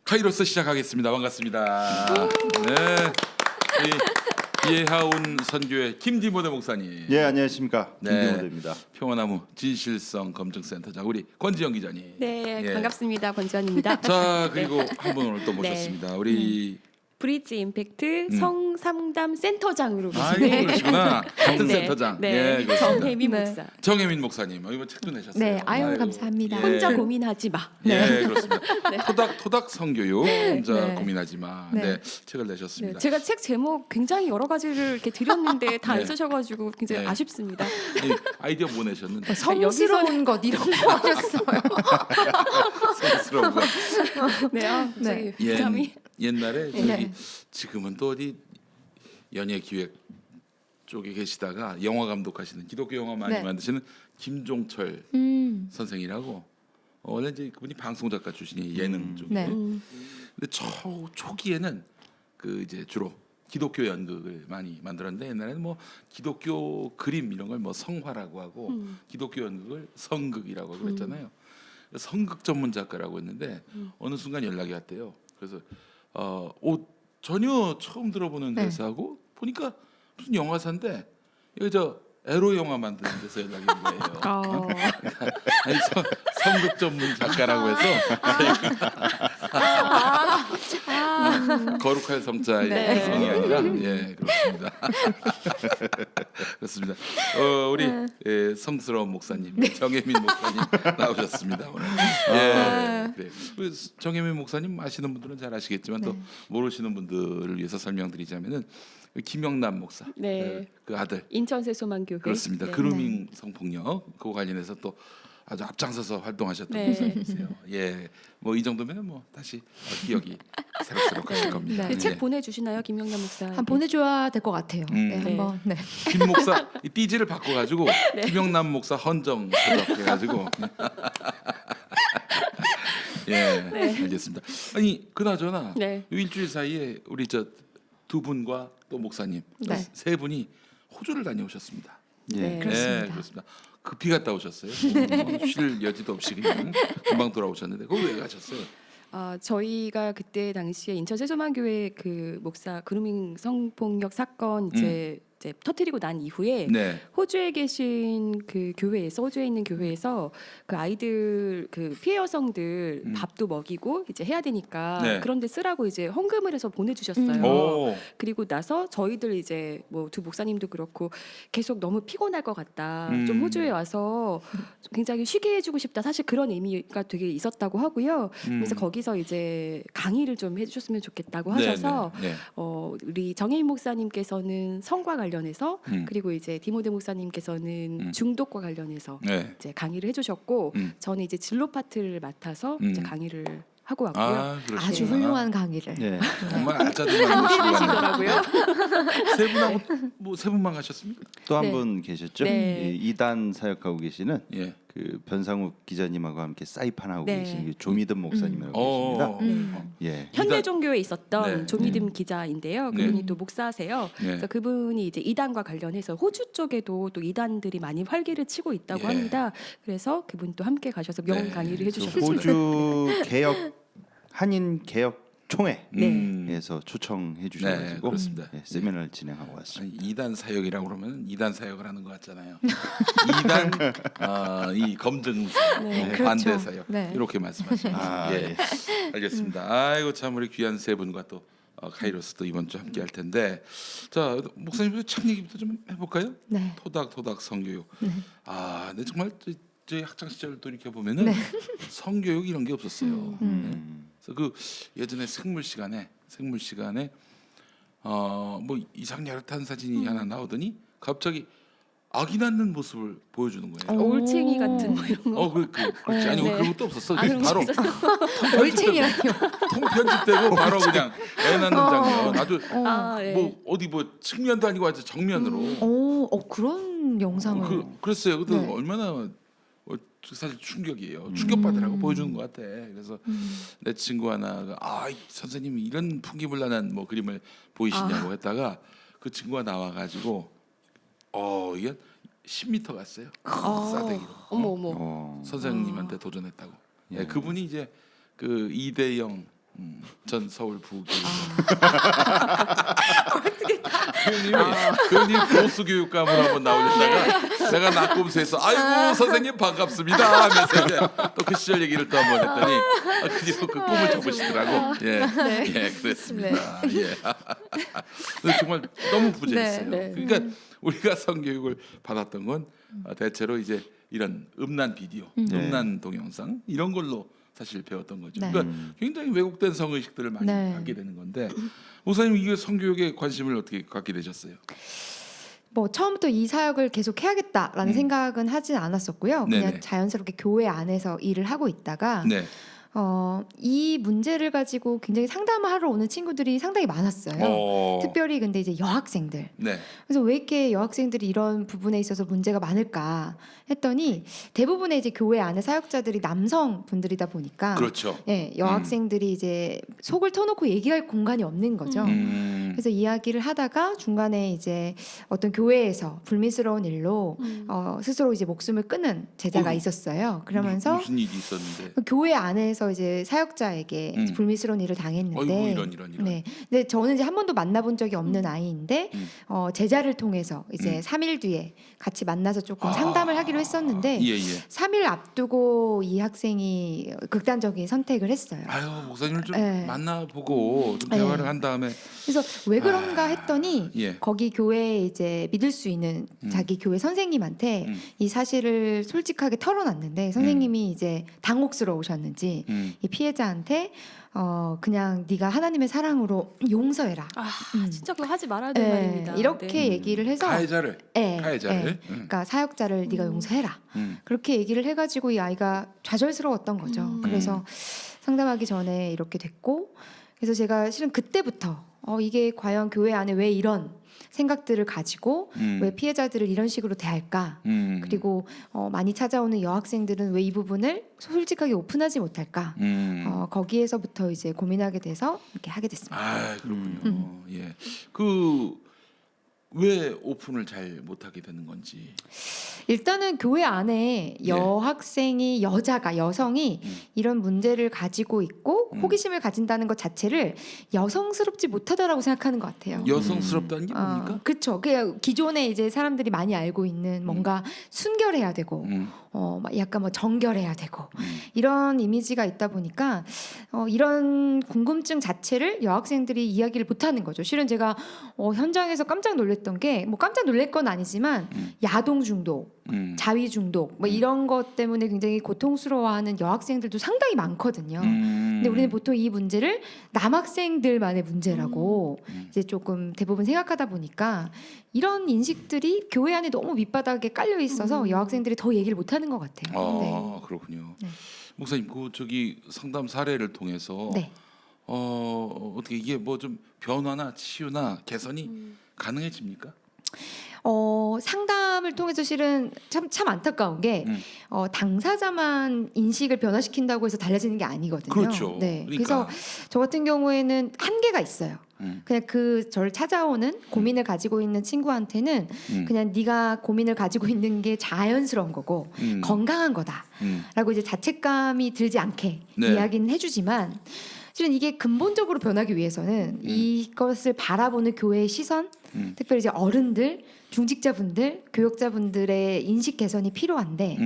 카이로스 시작하겠습니다. 반갑습니다. 네, 이하운 선교회 김디모데 목사님. 예, 안녕하십니까. 네. 김디모데입니다. 평화나무 진실성 검증센터장 우리 권지영 기자님. 네, 예. 반갑습니다. 권지원입니다. 자, 그리고 한 분 오늘 또 모셨습니다. 우리 브릿지 임팩트 성상담 센터장으로 아이고 계시네. 그러시구나. 같은 센터장. 네, 예, 그렇습니다. 정혜민 네. 목사. 정혜민 목사님. 이번 책도 내셨어요. 네, 아유, 아이고. 감사합니다. 예. 혼자 고민하지 마. 예, 그렇습니다. 토닥 성교육 혼자 네. 고민하지 마. 네. 네, 책을 네, 내셨습니다. 제가 책 제목 굉장히 여러 가지를 이렇게 드렸는데 다 안 네. 쓰셔가지고 굉장히 네. 아쉽습니다. 아니, 아이디어 뭐 내셨는데? 성스러운 것 이런 거 하셨어요. 성스러운 거. 네, 네. 부담이. 옛날에 저기 네. 지금은 또 어디 연예 기획 쪽에 계시다가 영화 감독하시는 기독교 영화 많이 네. 만드시는 김종철 선생이라고 원래 이제 그분이 방송 작가 출신이 예능 쪽에. 네. 근데 초기에는 그 이제 주로 기독교 연극을 많이 만들었는데 옛날에는 뭐 기독교 그림 이런 걸 뭐 성화라고 하고 기독교 연극을 성극이라고 그랬잖아요. 성극 전문 작가라고 했는데 어느 순간 연락이 왔대요. 그래서 전혀 처음 들어보는 네. 회사하고 보니까 무슨 영화사인데 여기 저 에로 영화 만드는 데서 연락이 온 거예요. 아니, 성극 전문 작가라고 해서 거룩할 성자의 네. 성이 아니라 예 그렇습니다. 그렇습니다. 우리 예, 성스러운 목사님 정혜민 목사님 나오셨습니다 오늘. 예, 그래. 정혜민 목사님 아시는 분들은 잘 아시겠지만 또 모르시는 분들을 위해서 설명드리자면은 김영남 목사 네. 그 아들 인천 세소만교회. 그렇습니다. 네. 그루밍 성폭력 그거 관련해서 또 아주 앞장서서 활동하셨던 네. 분이세요. 예, 뭐 이 정도면은 뭐 다시 기억이 새록새록하실 겁니다. 네. 네, 책 예. 보내주시나요, 김영남 목사? 한 보내줘야 될 것 같아요. 네, 네. 한번. 네. 김 목사 이 띠지를 바꿔가지고 김영남 목사 헌정 해가지고 예, 알겠습니다. 아니 그나저나 네. 이 일주일 사이에 우리 저 두 분과 또 목사님 네. 세 분이 호주를 다녀오셨습니다. 네, 예, 그렇습니다. 그렇습니다. 급히 갔다 오셨어요. 쉴 여지도 없이 그냥 금방 돌아오셨는데 거기 왜 가셨어요? 저희가 그때 당시에 인천 세소만교회 그 목사 그루밍 성폭력 사건 이제 터뜨리고 난 이후에 네, 호주에 계신 그 교회에서 호주에 있는 교회에서 그 아이들 그 피해 여성들 밥도 먹이고 이제 해야 되니까 네. 그런데 쓰라고 이제 헌금을 해서 보내주셨어요. 오, 그리고 나서 저희들 이제 뭐 두 목사님도 그렇고 계속 너무 피곤할 것 같다. 좀 호주에 와서 굉장히 쉬게 해주고 싶다. 사실 그런 의미가 되게 있었다고 하고요. 그래서 거기서 이제 강의를 좀 해주셨으면 좋겠다고 하셔서 네, 네. 우리 정혜인 목사님께서는 성과 관련해서 그리고 이제 디모데 목사님께서는 중독과 관련해서 네. 이제 강의를 해주셨고 저는 이제 진로 파트를 맡아서 이제 강의를 하고 왔고요. 그러시구나. 아주 훌륭한 강의를. 네. 정말 아짜들만 모시고 갔네요. 하시더라고요. 세 분하고 뭐 세 분만 가셨습니까? 또 한 네. 분 계셨죠? 네. 이 이단 사역하고 계시는 예. 그 변상욱 기자님하고 함께 사이판하고 네. 계신 그 조미든 목사님이라고 계십니다. 예. 현대종교에 있었던 네. 조미듬 기자인데요. 그분이 또 목사세요. 네. 그래서 그분이 이제 이단과 관련해서 호주 쪽에도 또 이단들이 많이 활기를 치고 있다고 예. 합니다. 그래서 그분도 함께 가셔서 명언 네. 강의를 그래서 해주셨어요. 호주 개혁 한인 개혁 총회에서 네. 초청해 네, 주셔가지고 그렇습니다. 세미나를 진행하고 왔습니다. 아니, 이단 사역이라고 그러면 이단 사역을 하는 것 같잖아요. 이단 이 검증사 네, 그렇죠. 반대 사역 네. 이렇게 말씀하시는 예. 알겠습니다. 아이고 참 우리 귀한 세 분과 또 카이로스도 이번 주 함께 할 텐데 자 목사님부터 참 얘기부터 좀 해볼까요? 네. 토닥 성교육. 근데 정말 저희 학창 시절 돌이켜 보면은 네. 성교육 이런 게 없었어요. 네. 그래서 그 예전에 생물 시간에 뭐 이상야릇한 사진이 하나 나오더니 갑자기 아기 낳는 모습을 보여주는 거예요. 올챙이 같은 뭐 이런 거. 그렇지. 아니 네. 그런 것도 없었어. 그런 거 바로 있었어요? 올챙이라뇨. 통편집되고 바로 그냥 애 낳는 장면. 아주 네. 뭐 어디 뭐 측면도 아니고 아주 정면으로. 그런 영상을. 그랬어요. 근데 네. 얼마나 사실 충격이에요. 충격받으라고 보여주는 것 같아. 그래서 내 친구 하나가 선생님이 이런 풍기불란한 뭐 그림을 보이시냐고 했다가 그 친구가 나와가지고 이게 10m 갔어요. 싸대기로. 어머. 선생님한테 도전했다고. 예, 그분이 이제 그 이대영 전 서울 부교육. 아. 교수님 보수교육감으로 한번 나오셨다가 제가 낙곰수에서 아이고 선생님 반갑습니다 하면서 이제 또 그 시절 얘기를 또 한번 했더니 그리고 그 꿈을 접으시더라고. 예, 예, 그랬습니다. 예. 근데 정말 너무 부재했어요. 네, 네. 그러니까 우리가 성교육을 받았던 건 대체로 이제 이런 음란 비디오, 음란 동영상 이런 걸로 사실 배웠던 거죠. 네. 그러니까 굉장히 왜곡된 성의식들을 많이 네. 갖게 되는 건데 목사님 이게 성교육에 관심을 어떻게 갖게 되셨어요? 뭐 처음부터 이 사역을 계속 해야겠다라는 생각은 하진 않았었고요. 그냥 네네. 자연스럽게 교회 안에서 일을 하고 있다가 네. 이 문제를 가지고 굉장히 상담을 하러 오는 친구들이 상당히 많았어요. 특별히 근데 이제 여학생들. 네. 그래서 왜 이렇게 여학생들이 이런 부분에 있어서 문제가 많을까 했더니 대부분의 이제 교회 안에 사역자들이 남성 분들이다 보니까 그렇죠. 예, 여학생들이 이제 속을 터놓고 얘기할 공간이 없는 거죠. 그래서 이야기를 하다가 중간에 이제 어떤 교회에서 불미스러운 일로 스스로 이제 목숨을 끊은 제자가 어이구. 있었어요. 그러면서 무슨 일이 있었는데? 그 교회 안에서 이제 사역자에게 이제 불미스러운 일을 당했는데, 어이구 이런. 네, 근데 저는 이제 한 번도 만나본 적이 없는 아이인데 제자를 통해서 이제 3일 뒤에 같이 만나서 조금 상담을 하기로 했었는데 예. 3일 앞두고 이 학생이 극단적인 선택을 했어요. 아유 목사님을 좀 네. 만나보고 좀 네. 대화를 한 다음에 그래서 왜 그런가 했더니 예. 거기 교회에 이제 믿을 수 있는 자기 교회 선생님한테 이 사실을 솔직하게 털어놨는데 선생님이 이제 당혹스러우셨는지 이 피해자한테 그냥 네가 하나님의 사랑으로 용서해라. 아, 진짜 그거 하지 말아야 될 말입니다. 이렇게 네. 얘기를 해서 가해자를 예. 그러니까 사역자를 네가 용서해라. 그렇게 얘기를 해가지고 이 아이가 좌절스러웠던 거죠. 그래서 상담하기 전에 이렇게 됐고, 그래서 제가 실은 그때부터 이게 과연 교회 안에 왜 이런 생각들을 가지고 왜 피해자들을 이런 식으로 대할까? 그리고 많이 찾아오는 여학생들은 왜 이 부분을 솔직하게 오픈하지 못할까? 거기에서부터 이제 고민하게 돼서 이렇게 하게 됐습니다. 아 그렇군요. 예. 그 왜 오픈을 잘 못하게 되는 건지. 일단은 교회 안에 여학생이 여성이 이런 문제를 가지고 있고 호기심을 가진다는 것 자체를 여성스럽지 못하다라고 생각하는 것 같아요. 여성스럽다는 게 뭡니까? 그렇죠. 그 기존에 이제 사람들이 많이 알고 있는 뭔가 순결해야 되고, 막 약간 뭐 정결해야 되고 이런 이미지가 있다 보니까 이런 궁금증 자체를 여학생들이 이야기를 못하는 거죠. 실은 제가 현장에서 깜짝 놀랐던 게 뭐 깜짝 놀랄 건 아니지만 야동 중독, 자위 중독 뭐 이런 것 때문에 굉장히 고통스러워하는 여학생들도 상당히 많거든요. 근데 우리는 보통 이 문제를 남학생들만의 문제라고 이제 조금 대부분 생각하다 보니까 이런 인식들이 교회 안에 너무 밑바닥에 깔려 있어서 여학생들이 더 얘기를 못하는 것 같아요. 네. 그렇군요. 네. 목사님 그 저기 상담 사례를 통해서 네. 어떻게 이게 뭐 좀 변화나 치유나 개선이 가능해집니까? 상담을 통해서 실은 참 안타까운 게 당사자만 인식을 변화시킨다고 해서 달라지는 게 아니거든요. 그렇죠. 네. 그러니까. 그래서 저 같은 경우에는 한계가 있어요. 그냥 저를 찾아오는 고민을 가지고 있는 친구한테는 그냥 네가 고민을 가지고 있는 게 자연스러운 거고 건강한 거다라고 이제 자책감이 들지 않게 네. 이야기는 해주지만 실은 이게 근본적으로 변하기 위해서는 이것을 바라보는 교회의 시선, 특별히 이제 어른들, 중직자분들, 교역자분들의 인식 개선이 필요한데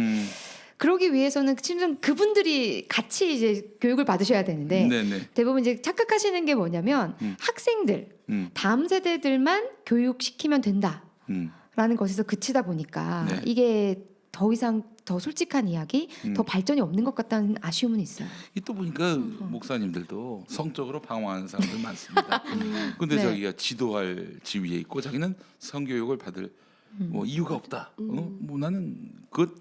그러기 위해서는 실은 그분들이 같이 이제 교육을 받으셔야 되는데 네네. 대부분 이제 착각하시는 게 뭐냐면 학생들, 다음 세대들만 교육시키면 된다라는 것에서 그치다 보니까 네. 이게 더 이상 더 솔직한 이야기, 더 발전이 없는 것 같다는 아쉬움은 있어요. 이 또 보니까 목사님들도 성적으로 방황하는 사람들 많습니다. 근데 네. 자기가 지도할 지위에 있고 자기는 성교육을 받을 뭐 이유가 없다. 뭐 나는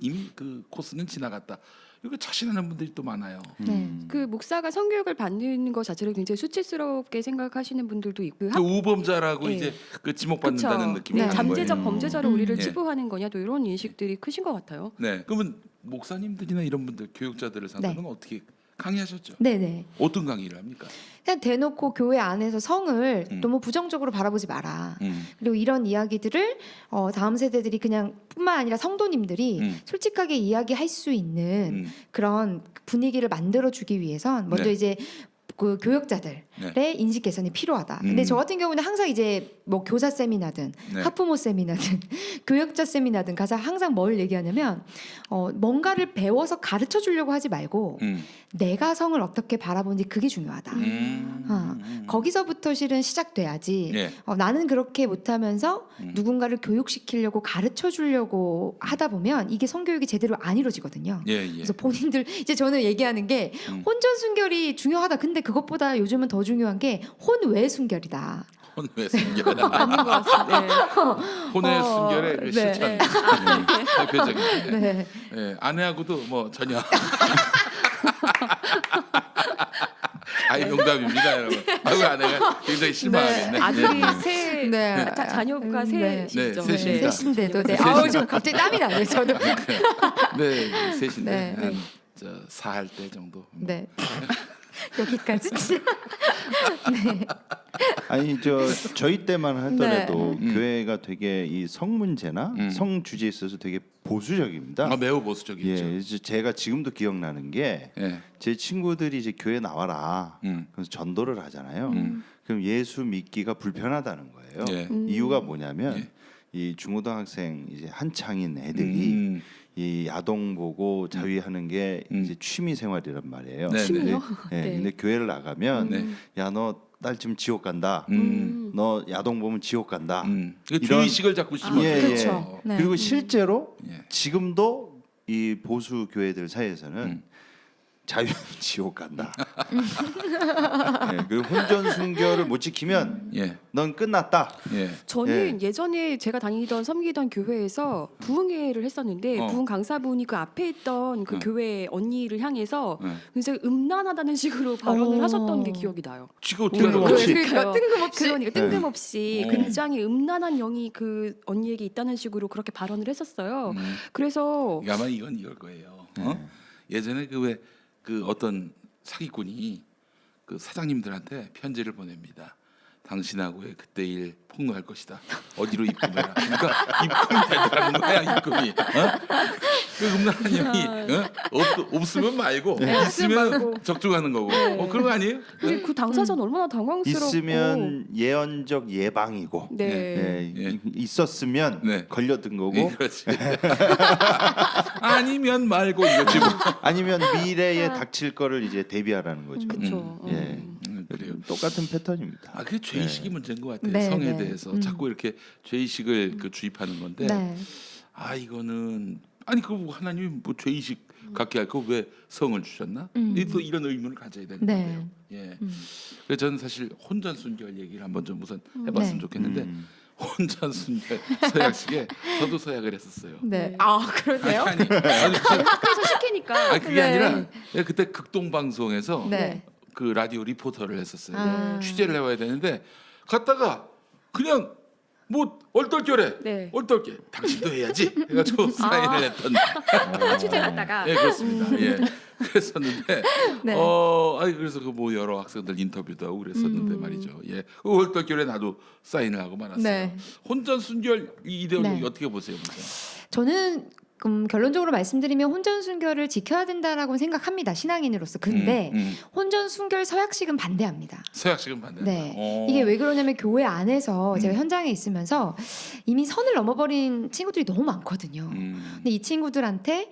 이미 그 코스는 지나갔다. 이렇게 자신하는 분들이 또 많아요. 네. 그 목사가 성교육을 받는 것 자체를 굉장히 수치스럽게 생각하시는 분들도 있고 그 우범자라고 네. 이제 그 지목받는다는 그쵸. 느낌이 네. 드는 잠재적 거예요. 범죄자로 우리를 예. 치부하는 거냐 또 이런 인식들이 크신 것 같아요. 네. 그러면 목사님들이나 이런 분들 교육자들을 상대로는 어떻게 강의하셨죠? 네네. 어떤 강의를 합니까? 그냥 대놓고 교회 안에서 성을 너무 부정적으로 바라보지 마라. 그리고 이런 이야기들을 다음 세대들이 그냥 뿐만 아니라 성도님들이 솔직하게 이야기할 수 있는 그런 분위기를 만들어주기 위해선 먼저 네. 이제 그 교역자들의 인식 개선이 필요하다. 근데 저 같은 경우는 항상 이제 뭐 교사 세미나든 네. 학부모 세미나든 교역자 세미나든 가서 항상 뭘 얘기하냐면 뭔가를 배워서 가르쳐 주려고 하지 말고 내가 성을 어떻게 바라보는지 그게 중요하다. 거기서부터 실은 시작돼야지. 예. 나는 그렇게 못하면서 누군가를 교육시키려고 가르쳐 주려고 하다 보면 이게 성교육이 제대로 안 이루어지거든요. 예, 예. 그래서 본인들 이제 저는 얘기하는 게 혼전 순결이 중요하다. 근데 그것보다 요즘은 더 중요한 게 혼외 순결이다. 혼외 순결. 아닌 것 같습니다. 네. 혼외 순결의 그 네. 실천 대표적인. 네. 예, 아내하고도 뭐 전혀. 아이 농담입니다, 여러분. 아이고 아내가 굉장히 실망하겠네. 아들이 네. 세 네. 자녀가 네. 셋이죠. 네, 셋입니다. 셋인데도 네. 셋이죠. 아우 저 갑자기 땀이 나네요. 저도. 네, 셋인데 네. 한 저 4할 때 정도. 네. 여기까지. 네. 아니 저희 때만 하더라도 네. 교회가 되게 이 성 문제나 성 주제에 있어서 되게 보수적입니다. 매우 보수적이죠. 예, 이제 제가 지금도 기억나는 게 제 예. 친구들이 이제 교회 나와라. 음. 그래서 전도를 하잖아요. 그럼 예수 믿기가 불편하다는 거예요. 예. 이유가 뭐냐면 예. 이 중고등학생 이제 한창인 애들이 이 야동 보고 자위하는 게 이제 취미 생활이란 말이에요. 네, 취미요? 예, 네. 근데 교회를 나가면 네. 야 너 딸 지금 지옥 간다. 음. 너 야동 보면 지옥 간다. 그 죄의식을 자꾸 심어. 예, 그렇죠. 예. 네. 그리고 실제로 예. 지금도 이 보수 교회들 사이에서는 자유는 지옥 간다. 예, 그리고 혼전 순결을 못 지키면 예. 넌 끝났다. 예. 저는 예전에 제가 다니던 섬기던 교회에서 부흥회를 했었는데 부흥 강사분이 그 앞에 있던 그 교회 언니를 향해서 굉장히 음란하다는 식으로 발언을 하셨던 게 기억이 나요. 지금 어떻게 하는 뜬금없이. 거지? 그러니까요. 뜬금없이. 그러니까 뜬금없이 네. 굉장히 음란한 영이 그 언니에게 있다는 식으로 그렇게 발언을 했었어요. 그래서 아마 이건 이걸 거예요. 예전에 그 왜 그 어떤 사기꾼이 그 사장님들한테 편지를 보냅니다. 당신하고의 그때 일 폭로할 것이다. 어디로 입금해라. 그러니까 입금이 되더라는 거야 입금이. 그 음란한 형이 없으면 말고 있으면 말고. 적중하는 거고. 네. 그런 거 아니에요? 근데 그 당사자는 얼마나 당황스럽고 있으면 예언적 예방이고 네. 예, 있었으면 네. 걸려든 거고 예, 그렇지. 아니면 말고 이거지 뭐. 아니면 미래에 닥칠 거를 이제 대비하라는 거죠. 그렇죠. 예. 그래요. 똑같은 패턴입니다. 아, 그게 죄의식이 문제인 것 같아요. 네, 성에 네. 대해서 자꾸 이렇게 죄의식을 그 주입하는 건데, 네. 아 이거는 아니 그 하나님이 뭐 죄의식 갖게 할 거 왜 성을 주셨나? 또 이런 의문을 가져야 되는 네. 거예요. 예. 그래서 저는 사실 혼전순결 얘기를 한번 좀 우선 해봤으면 네. 좋겠는데 혼전순결 서약식에 저도 서약을 했었어요. 네. 아 그러세요? 아니 무슨- 학교에서 시키니까 아니, 그게 네. 아니라 그때 극동 방송에서 네. 그 라디오 리포터를 했었어요. 아. 취재를 해와야 되는데 갔다가 그냥 뭐 얼떨결에 네. 얼떨결 당신도 해야지 해가지고 사인을 했던 취재 갔다가 예 그렇습니다. 예 그랬었는데 네. 아니 그래서 그 뭐 여러 학생들 인터뷰도 하고 그랬었는데 말이죠. 예 그 얼떨결에 나도 사인을 하고 말았어요. 네. 혼전 순결 이 이데올로기 네. 어떻게 보세요, 먼저? 저는 결론적으로 말씀드리면 혼전 순결을 지켜야 된다라고 생각합니다. 신앙인으로서. 근데 혼전 순결 서약식은 반대합니다. 서약식은 반대. 네. 이게 왜 그러냐면 교회 안에서 제가 현장에 있으면서 이미 선을 넘어버린 친구들이 너무 많거든요. 근데 이 친구들한테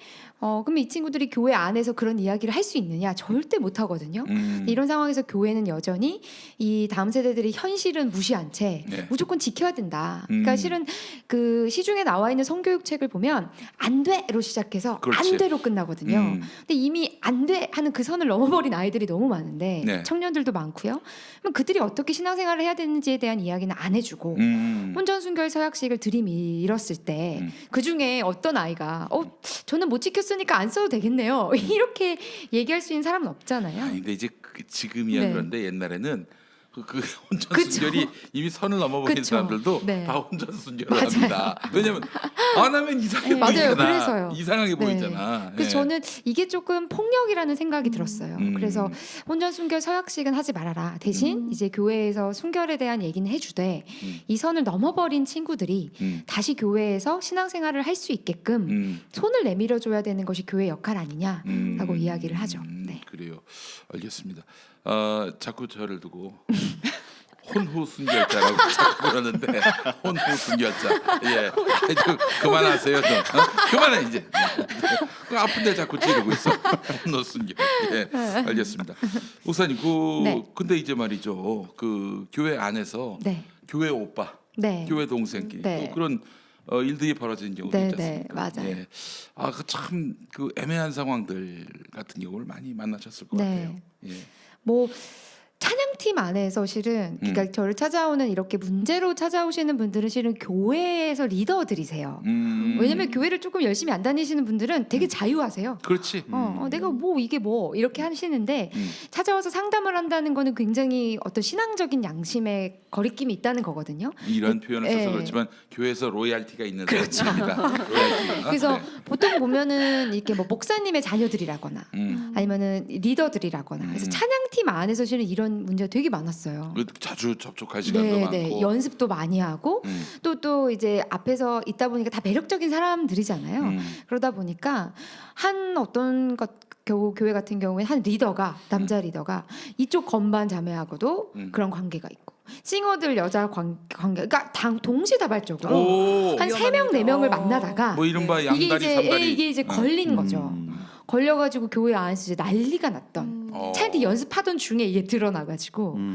그럼 이 친구들이 교회 안에서 그런 이야기를 할 수 있느냐? 절대 못 하거든요. 근데 이런 상황에서 교회는 여전히 이 다음 세대들이 현실은 무시한 채 네. 무조건 지켜야 된다. 그러니까 실은 그 시중에 나와 있는 성교육 책을 보면 안 돼로 시작해서 그렇지. 안 돼로 끝나거든요. 근데 이미 안 돼 하는 그 선을 넘어버린 아이들이 너무 많은데 네. 청년들도 많고요. 그럼 그들이 어떻게 신앙생활을 해야 되는지에 대한 이야기는 안 해주고 혼전 순결 서약식을 들이밀었을 때 그 중에 어떤 아이가 저는 못 지켰으니까 안 써도 되겠네요. 이렇게 얘기할 수 있는 사람은 없잖아요. 아니 근데 이제 지금이야 네. 그런데 옛날에는 그 혼전 그쵸. 순결이 이미 선을 넘어버린 그쵸. 사람들도 네. 다 혼전 순결을 맞아요. 합니다. 왜냐면 안 하면 이상해 네, 맞아요. 보이잖아. 그래서요. 이상하게 네. 보이잖아. 그래서 예. 저는 이게 조금 폭력이라는 생각이 들었어요. 음. 그래서 혼전 순결 서약식은 하지 말아라. 대신 이제 교회에서 순결에 대한 얘기는 해주되 이 선을 넘어버린 친구들이 다시 교회에서 신앙생활을 할 수 있게끔 손을 내밀어 줘야 되는 것이 교회 역할 아니냐라고 이야기를 하죠. 네. 그래요. 알겠습니다. 자꾸 저를 두고 혼후 순결자라고 자꾸 그러는데 혼후 순결자. 예, 좀 그만하세요 좀. 그만해 이제. 아픈데 자꾸 찌르고 있어. 혼후 순결. 예, 알겠습니다. 목사님, 네. 근데 이제 말이죠. 그 교회 안에서 네. 교회 오빠, 네. 교회 동생끼리 네. 또 그런 일들이 벌어지는 경우도 네, 있지 네, 않습니까? 맞아요. 예. 참 그 애매한 상황들 같은 경우를 많이 만나셨을 것 네. 같아요. 예. 뭐 찬양팀 안에서 실은 그러니까 저를 찾아오는 이렇게 문제로 찾아오시는 분들은 실은 교회에서 리더들이세요. 왜냐면 교회를 조금 열심히 안 다니시는 분들은 되게 자유하세요. 그렇지. 내가 뭐 이게 뭐 이렇게 하시는데 찾아와서 상담을 한다는 거는 굉장히 어떤 신앙적인 양심에 거리낌이 있다는 거거든요. 이런 표현을 써서 예. 그렇지만 교회에서 로얄티가 있는 사람입니다. 로얄티가. 그래서 네. 보통 보면은 이렇게 뭐 목사님의 자녀들이라거나 아니면은 리더들이라거나 그래서 찬양팀 안에서 실은 이런 문제가 되게 많았어요. 자주 접촉할 시간도 많고. 네, 연습도 많이 하고 또 이제 앞에서 있다 보니까 다 매력적인 사람들이잖아요. 그러다 보니까 한 어떤 교회 같은 경우에 한 리더가 남자 리더가 이쪽 건반 자매하고도 그런 관계가 있고 싱어들 여자 관계 그러니까 동시다발적으로 오, 한 3명 4명을 만나다가 뭐 이른바 이게 양다리 이제 삼다리. 이게 이제 걸린 거죠. 걸려가지고 교회 안에서 이제 난리가 났던. 차한테 연습하던 중에 이게 드러나가지고 그거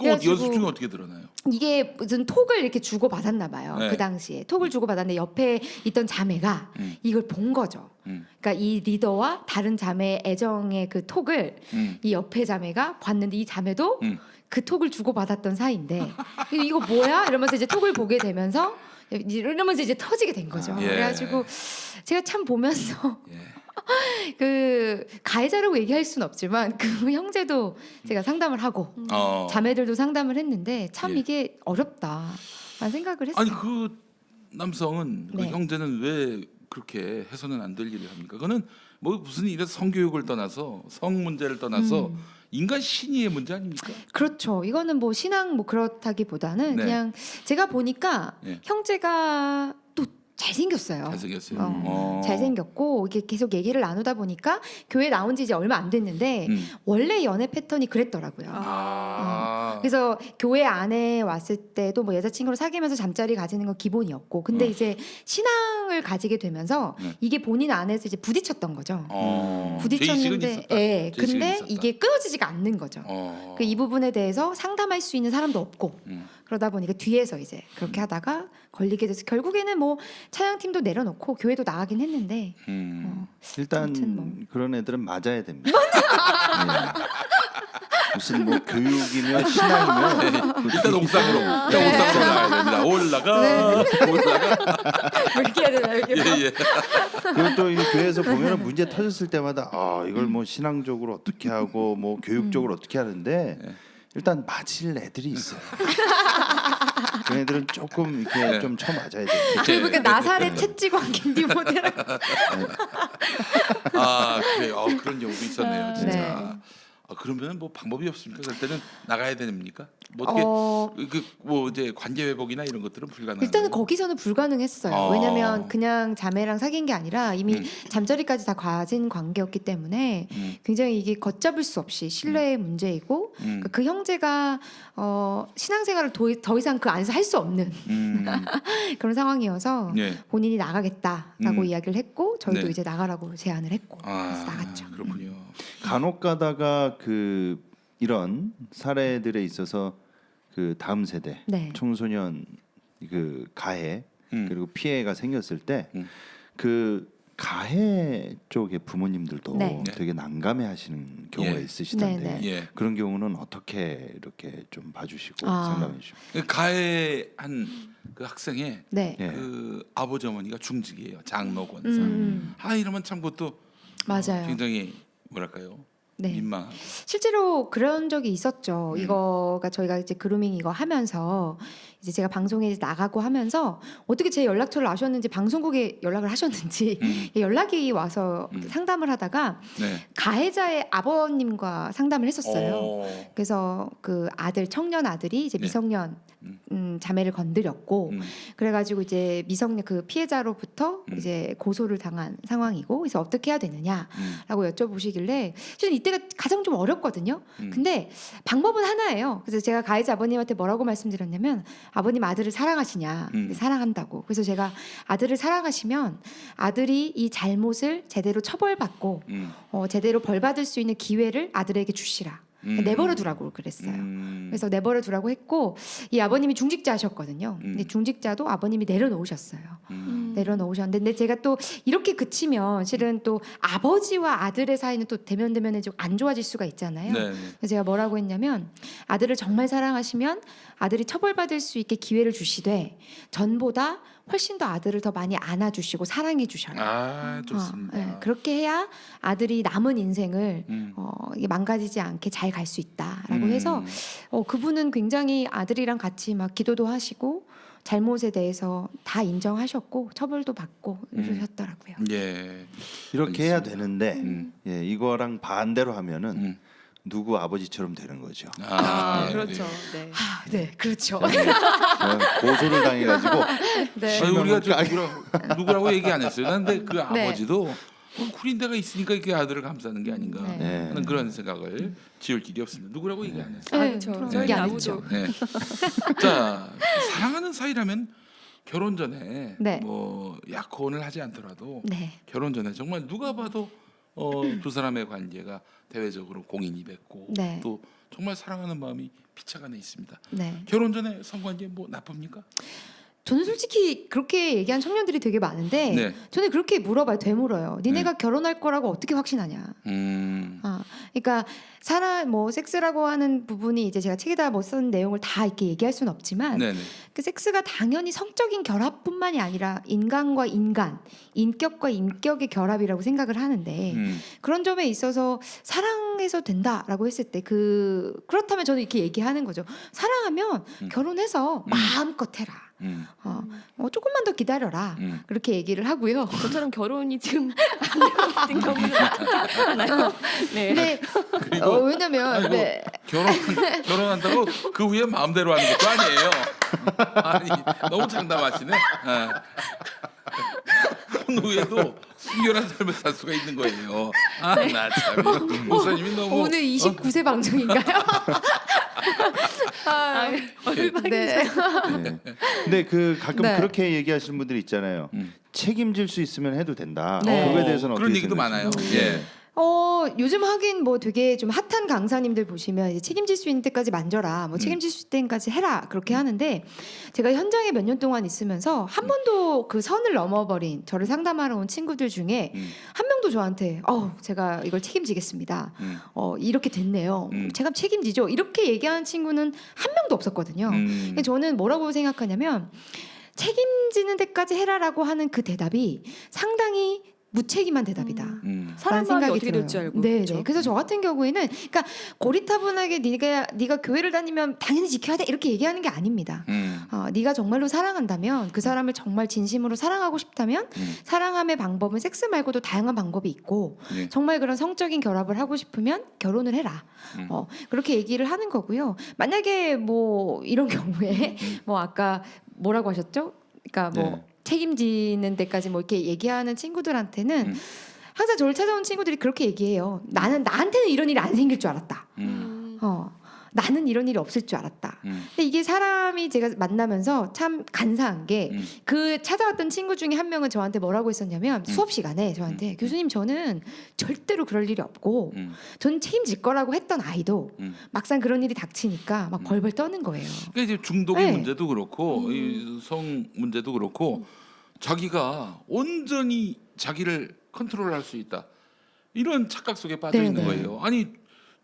그래가지고 연습 중에 어떻게 드러나요? 이게 무슨 톡을 이렇게 주고 받았나 봐요. 네. 그 당시에 톡을 주고 받았는데 옆에 있던 자매가 이걸 본 거죠. 그러니까 이 리더와 다른 자매의 애정의 그 톡을 이 옆에 자매가 봤는데 이 자매도 그 톡을 주고 받았던 사이인데 이거 뭐야? 이러면서 이제 톡을 보게 되면서 이러면서 이제 터지게 된 거죠. 예. 그래가지고 제가 참 보면서 예. 그 가해자라고 얘기할 수는 없지만 그 형제도 제가 상담을 하고 자매들도 상담을 했는데 참 예. 이게 어렵다라는 생각을 했어요. 아니 그 남성은 네. 그 형제는 왜 그렇게 해서는 안 될 일을 합니까? 그거는 뭐 무슨 일에 성교육을 떠나서 성 문제를 떠나서 인간 신의의 문제 아닙니까? 그렇죠. 이거는 뭐 신앙 뭐 그렇다기보다는 네. 그냥 제가 보니까 네. 형제가 또 잘생겼어요. 잘생겼어요. 잘생겼고 이게 계속 얘기를 나누다 보니까 교회 나온 지 이제 얼마 안 됐는데 원래 연애 패턴이 그랬더라고요. 그래서 교회 안에 왔을 때도 뭐 여자친구를 사귀면서 잠자리 가지는 건 기본이었고 근데 이제 신앙을 가지게 되면서 이게 본인 안에서 이제 부딪혔던 거죠. 부딪혔는데, 예. 근데 이게 끊어지지가 않는 거죠. 그 이 부분에 대해서 상담할 수 있는 사람도 없고 그러다 보니까 뒤에서 이제 그렇게 하다가 걸리게 돼서 결국에는 뭐 찬양팀도 내려놓고 교회도 나가긴 했는데 일단 아무튼 뭐. 그런 애들은 맞아야 됩니다. 예. 무슨 뭐 교육이며 신앙이며 일단 옥상으로 옥상으로 나가야 됩니다. 올라가. 뭐 이렇게 해야 되나 이렇게 예. 그리고 또 이 교회에서 보면 문제 터졌을 때마다 이걸 뭐 신앙적으로 어떻게 하고 뭐 교육적으로 어떻게 하는데 일단 맞을 애들이 있어요. 그 애들은 조금 이렇게 좀 쳐맞아야 돼요. 그리고 그 나사렛 채찍왕 캔디 모델 그래요. 그런 경우도 있었네요, 진짜. 네. 그러면 뭐 방법이 없습니까? 그럴 때는 나가야 됩니까? 뭐 어떻게 뭐 이제 관계 회복이나 이런 것들은 불가능한가요? 일단은 거기서는 불가능했어요. 왜냐하면 그냥 자매랑 사귄 게 아니라 이미 잠자리까지 다 가진 관계였기 때문에 굉장히 이게 걷잡을 수 없이 신뢰의 문제이고 그러니까 그 형제가 신앙생활을 더 이상 그 안에서 할 수 없는 그런 상황이어서 예. 본인이 나가겠다라고 이야기를 했고 저희도 네. 이제 나가라고 제안을 했고 그래서 나갔죠. 그렇군요. 간혹 가다가 그 이런 사례들에 있어서 그 다음 세대 네. 청소년 그 가해 그리고 피해가 생겼을 때 그 가해 쪽의 부모님들도 네. 되게 난감해하시는 경우가 예. 있으시던데 네, 네. 예. 그런 경우는 어떻게 이렇게 좀 봐주시고 아. 상담해 주시고 가해한 그 학생의 네. 예. 그 아버지 어머니가 중직이에요. 장로 권사. 이러면 참 그것도 맞아요. 굉장히 뭐랄까요? 네. 민망하고. 실제로 그런 적이 있었죠. 이거가 저희가 이제 그루밍 이거 하면서 이제 제가 방송에 나가고 하면서 어떻게 제 연락처를 아셨는지 방송국에 연락을 하셨는지 연락이 와서 상담을 하다가 네. 가해자의 아버님과 상담을 했었어요. 그래서 그 아들 청년 아들이 이제 네. 미성년 자매를 건드렸고 그래가지고 이제 미성년 그 피해자로부터 이제 고소를 당한 상황이고 그래서 어떻게 해야 되느냐라고 여쭤보시길래 실은 이때 이때가 가장 좀 어렵거든요. 근데 방법은 하나예요. 그래서 제가 가해자 아버님한테 뭐라고 말씀드렸냐면 아버님 아들을 사랑하시냐? 사랑한다고. 그래서 제가 아들을 사랑하시면 아들이 이 잘못을 제대로 처벌받고 제대로 벌받을 수 있는 기회를 아들에게 주시라. 내버려 두라고 그랬어요. 그래서 내버려 두라고 했고 이 아버님이 중직자셨거든요. 근데 중직자도 아버님이 내려놓으셨어요. 내려놓으셨는데 근데 제가 또 이렇게 그치면 실은 또 아버지와 아들의 사이는 또 대면대면에 좀 안 좋아질 수가 있잖아요. 네. 그래서 제가 뭐라고 했냐면 아들을 정말 사랑하시면 아들이 처벌받을 수 있게 기회를 주시되 전보다 훨씬 더 아들을 더 많이 안아주시고 사랑해 주셔라. 아, 좋습니다. 네, 그렇게 해야 아들이 남은 인생을 이게 망가지지 않게 잘 갈 수 있다라고 해서 그분은 굉장히 아들이랑 같이 막 기도도 하시고 잘못에 대해서 다 인정하셨고 처벌도 받고 이러셨더라고요. 예. 이렇게 해야 되는데 음. 예, 이거랑 반대로 하면은 누구 아버지처럼 되는 거죠. 예, 그렇죠. 예. 네. 네, 그렇죠. 저는 고소를 당해가지고 네. 아니, 우리가 누구라고 얘기 안 했어요. 근데 그 네. 아버지도 구린데가 있으니까 이렇게 아들을 감싸는 게 아닌가 네. 하는 그런 생각을 지울 길이 없습니다. 누구라고 얘기 안 했어요. 아, 네, 그렇죠. 그럼 저희 얘기 안 아무도 네. 자, 사랑하는 사이라면 결혼 전에 네. 뭐 약혼을 하지 않더라도 네. 결혼 전에 정말 누가 봐도 두 사람의 관계가 대외적으로 공인이 됐고 네. 또 정말 사랑하는 마음이 피차간에 있습니다. 네. 결혼 전에 성관계 뭐 나쁩니까? 저는 솔직히 그렇게 얘기한 청년들이 되게 많은데 네. 저는 그렇게 물어봐요. 되물어요. 니네가 결혼할 거라고 어떻게 확신하냐? 그러니까 뭐 섹스라고 하는 부분이 이제 제가 책에다 뭐 쓴 내용을 다 이렇게 얘기할 수는 없지만 네네. 그 섹스가 당연히 성적인 결합뿐만이 아니라 인간과 인간, 인격과 인격의 결합이라고 생각을 하는데 그런 점에 있어서 사랑해서 된다라고 했을 때 그렇다면 저는 이렇게 얘기하는 거죠. 사랑하면 결혼해서 마음껏 해라. 조금만 더 기다려라. 그렇게 얘기를 하고요. 저처럼 결혼이 지금 안 되고 있는 경우는 어떻게 하나요? 네. 근데 그리고 왜냐면 아이고, 네. 결혼한다고 그 후에 마음대로 하는 것도 아니에요. 아니 너무 장담하시네. 그 후에도 순결한 삶을 살 수가 있는 거예요. 나 참. 목사님이 너무 오늘 29세 방송인가요? 얼마나 네. 네. 근데 그 가끔 네. 그렇게 얘기하시는 분들이 있잖아요. 책임질 수 있으면 해도 된다. 네. 그거에 대해서는 그런 어떻게 얘기도 많아요. 생각하세요? 예. 요즘 하긴 뭐 되게 좀 핫한 강사님들 보시면 이제 책임질 수 있는 때까지 만져라, 뭐 책임질 수 있는 때까지 해라 그렇게 하는데 제가 현장에 몇 년 동안 있으면서 한 번도 그 선을 넘어버린 저를 상담하러 온 친구들 중에 한 명도 저한테 제가 이걸 책임지겠습니다. 이렇게 됐네요. 제가 책임지죠. 이렇게 얘기하는 친구는 한 명도 없었거든요. 근데 저는 뭐라고 생각하냐면 책임지는 데까지 해라라고 하는 그 대답이 상당히 무책임한 대답이다. 사람 마음이 어떻게 될 줄 알고. 네, 그렇죠? 네. 그래서 저 같은 경우에는 그러니까 고리타분하게 네가 교회를 다니면 당연히 지켜야 돼 이렇게 얘기하는 게 아닙니다. 네가 정말로 사랑한다면 그 사람을 정말 진심으로 사랑하고 싶다면 사랑함의 방법은 섹스 말고도 다양한 방법이 있고 네. 정말 그런 성적인 결합을 하고 싶으면 결혼을 해라. 그렇게 얘기를 하는 거고요. 만약에 뭐 이런 경우에 뭐 아까 뭐라고 하셨죠? 그러니까 뭐 네. 책임지는 데까지 뭐 이렇게 얘기하는 친구들한테는 항상 저를 찾아온 친구들이 그렇게 얘기해요. 나한테는 이런 일이 안 생길 줄 알았다. 나는 이런 일이 없을 줄 알았다. 근데 이게 사람이 제가 만나면서 참 간사한 게 그 찾아왔던 친구 중에 한 명은 저한테 뭐라고 했었냐면 수업 시간에 저한테 교수님 저는 절대로 그럴 일이 없고 저는 책임질 거라고 했던 아이도 막상 그런 일이 닥치니까 막 벌벌 떠는 거예요. 그러니까 이제 중독의 네. 문제도 그렇고 이 성 문제도 그렇고 자기가 온전히 자기를 컨트롤할 수 있다 이런 착각 속에 빠져 네, 있는 네. 거예요. 아니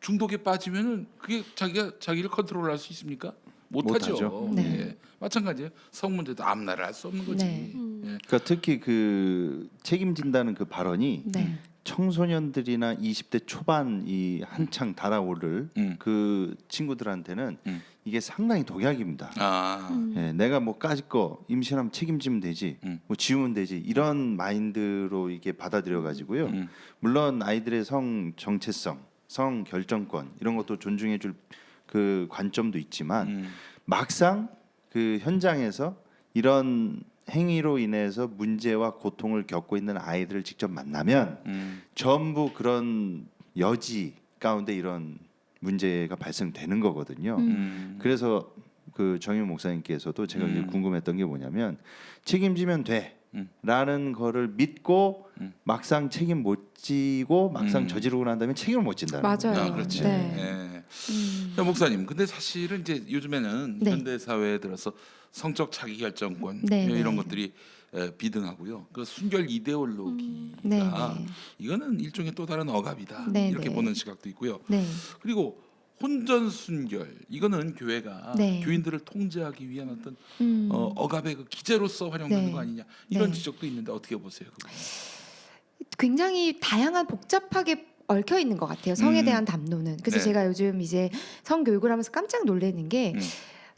중독에 빠지면은 그게 자기가 자기를 컨트롤할 수 있습니까? 못하죠. 못하죠. 네. 예. 마찬가지예요. 성 문제도 앞날을 알 수 없는 거지. 네. 예. 그러니까 특히 그 책임진다는 그 발언이 네. 청소년들이나 20대 초반 이 한창 달아오를 그 친구들한테는 이게 상당히 독약입니다. 예, 내가 뭐 까짓 거 임신하면 책임지면 되지, 뭐 지우면 되지 이런 마인드로 이게 받아들여 가지고요. 물론 아이들의 성 정체성, 성 결정권 이런 것도 존중해줄 그 관점도 있지만 막상 그 현장에서 이런 행위로 인해서 문제와 고통을 겪고 있는 아이들을 직접 만나면 전부 그런 여지 가운데 이런 문제가 발생되는 거거든요. 그래서 그 정윤 목사님께서도 제가 이게 궁금했던 게 뭐냐면 책임지면 돼라는 거를 믿고 막상 책임 못 지고 막상 저지르고 난 다음에 책임을 못 진다는 거예요. 맞아요. 아, 그렇지. 네. 예. 자, 목사님, 근데 사실은 이제 요즘에는 네. 현대 사회에 들어서 성적 자기 결정권 네, 이런 네. 것들이 비등하고요. 그 순결 이데올로기가 네, 네. 이거는 일종의 또 다른 억압이다. 네, 이렇게 네. 보는 시각도 있고요. 네. 그리고 혼전 순결 이거는 교회가 네. 교인들을 통제하기 위한 어떤 음. 억압의 그 기제로서 활용되는 네. 거 아니냐 이런 네. 지적도 있는데 어떻게 보세요? 그거? 굉장히 다양한 복잡하게 얽혀 있는 것 같아요. 성에 대한 담론은. 그래서 네. 제가 요즘 이제 성 교육을 하면서 깜짝 놀라는 게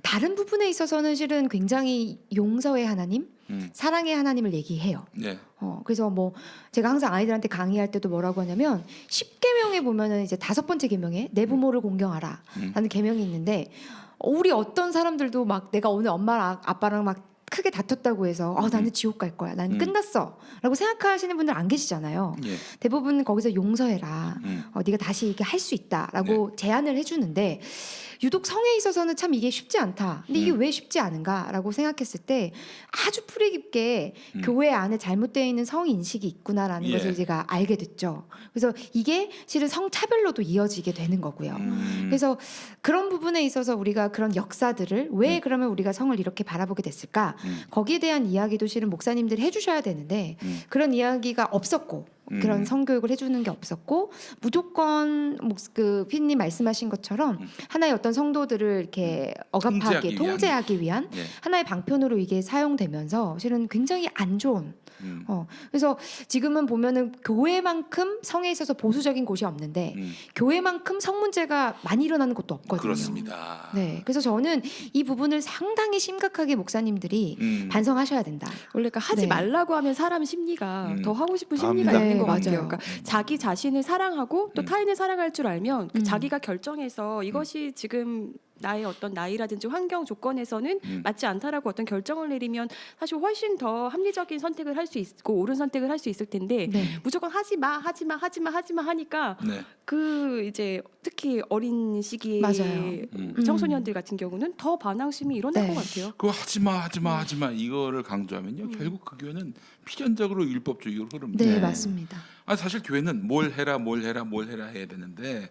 다른 부분에 있어서는 실은 굉장히 용서의 하나님, 사랑의 하나님을 얘기해요. 네. 그래서 뭐 제가 항상 아이들한테 강의할 때도 뭐라고 하냐면 10계명에 보면은 이제 5번째 계명에 내 부모를 공경하라라는 계명이 있는데 우리 어떤 사람들도 막 내가 오늘 엄마랑 아빠랑 막 크게 다퉜다고 해서 나는 지옥 갈 거야. 나는 끝났어라고 생각하시는 분들 안 계시잖아요. 예. 대부분 거기서 용서해라. 네가 다시 이렇게 할 수 있다라고 제안을 해주는데 유독 성에 있어서는 참 이게 쉽지 않다. 근데 이게 왜 쉽지 않은가라고 생각했을 때 아주 풀이 깊게 교회 안에 잘못되어 있는 성 인식이 있구나라는 예. 것을 제가 알게 됐죠. 그래서 이게 실은 성차별로도 이어지게 되는 거고요. 그래서 그런 부분에 있어서 우리가 그런 역사들을 왜 그러면 우리가 성을 이렇게 바라보게 됐을까? 거기에 대한 이야기도 실은 목사님들이 해주셔야 되는데 그런 이야기가 없었고 그런 성교육을 해주는 게 없었고 무조건 그 피디님 말씀하신 것처럼 하나의 어떤 성도들을 이렇게 억압하게 통제하기 위한 예. 하나의 방편으로 이게 사용되면서 실은 굉장히 안 좋은 그래서 지금은 보면은 교회만큼 성에 있어서 보수적인 곳이 없는데 교회만큼 성 문제가 많이 일어나는 곳도 없거든요. 그렇습니다. 네, 그래서 저는 이 부분을 상당히 심각하게 목사님들이 반성하셔야 된다. 원래 그러니까 하지 네. 말라고 하면 사람 심리가 더 하고 싶은 심리가 합니다. 있는 네, 것 같아요. 맞아요. 그러니까 자기 자신을 사랑하고 또 타인을 사랑할 줄 알면 그 음. 자기가 결정해서 이것이 지금 나의 어떤 나이라든지 환경 조건에서는 맞지 않다라고 어떤 결정을 내리면 사실 훨씬 더 합리적인 선택을 할 수 있고 옳은 선택을 할 수 있을 텐데 네. 무조건 하지 마 하니까 네. 그 이제 특히 어린 시기의 맞아요. 청소년들 같은 경우는 더 반항심이 일어날 네. 것 같아요. 그거 하지마 이거를 강조하면요 결국 그 교회는 필연적으로 율법주의로 흐릅니다. 네, 맞습니다. 사실 교회는 뭘 해라 해야 되는데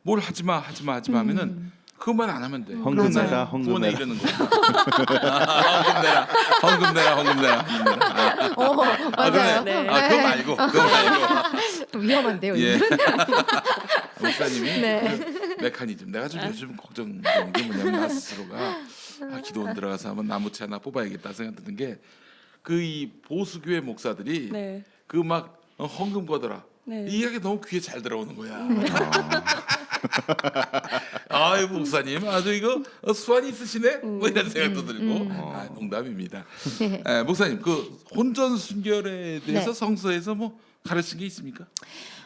뭘 하지마 하면은 그것만 안 하면 돼. 헌금 그럼 내라, 나는 헌금 구원에 내라. 이르는 거야. 헌금 내라. 맞아요. 네. 그거 말고. 위험한데요. 예. 이분? 목사님이 네. 그 메커니즘. 내가 좀 요즘 걱정되는 게 뭐냐면 나 스스로가 기도원 들어가서 한번 나무채 하나 뽑아야겠다 생각 드는 게 그 이 보수교회 목사들이 네. 그 막 헌금 거더라. 네. 이 이야기 너무 귀에 잘 들어오는 거야. 아이 목사님 아주 이거 수완이 있으시네. 뭐 이런 생각도 들고. 농담입니다. 목사님 그 혼전 순결에 대해서 네. 성서에서 뭐 가르친 게 있습니까?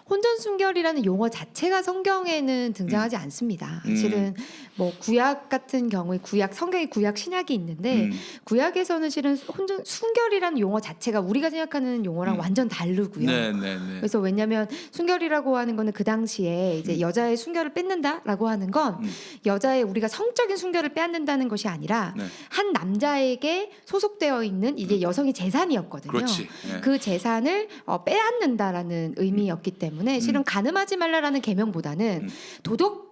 혼전 순결이라는 용어 자체가 성경에는 등장하지 않습니다. 실은 뭐 구약 같은 경우에 성경에 구약 신약이 있는데 구약에서는 실은 혼전 순결이라는 용어 자체가 우리가 생각하는 용어랑 완전 다르고요. 네. 그래서 왜냐하면 순결이라고 하는 거는 그 당시에 이제 여자의 순결을 뺏는다라고 하는 건 여자의 우리가 성적인 순결을 빼앗는다는 것이 아니라 네. 한 남자에게 소속되어 있는 이게 여성의 재산이었거든요. 그렇지. 예. 그 재산을 빼앗는다라는 의미였기 때문에 실은 간음하지 말라라는 계명보다는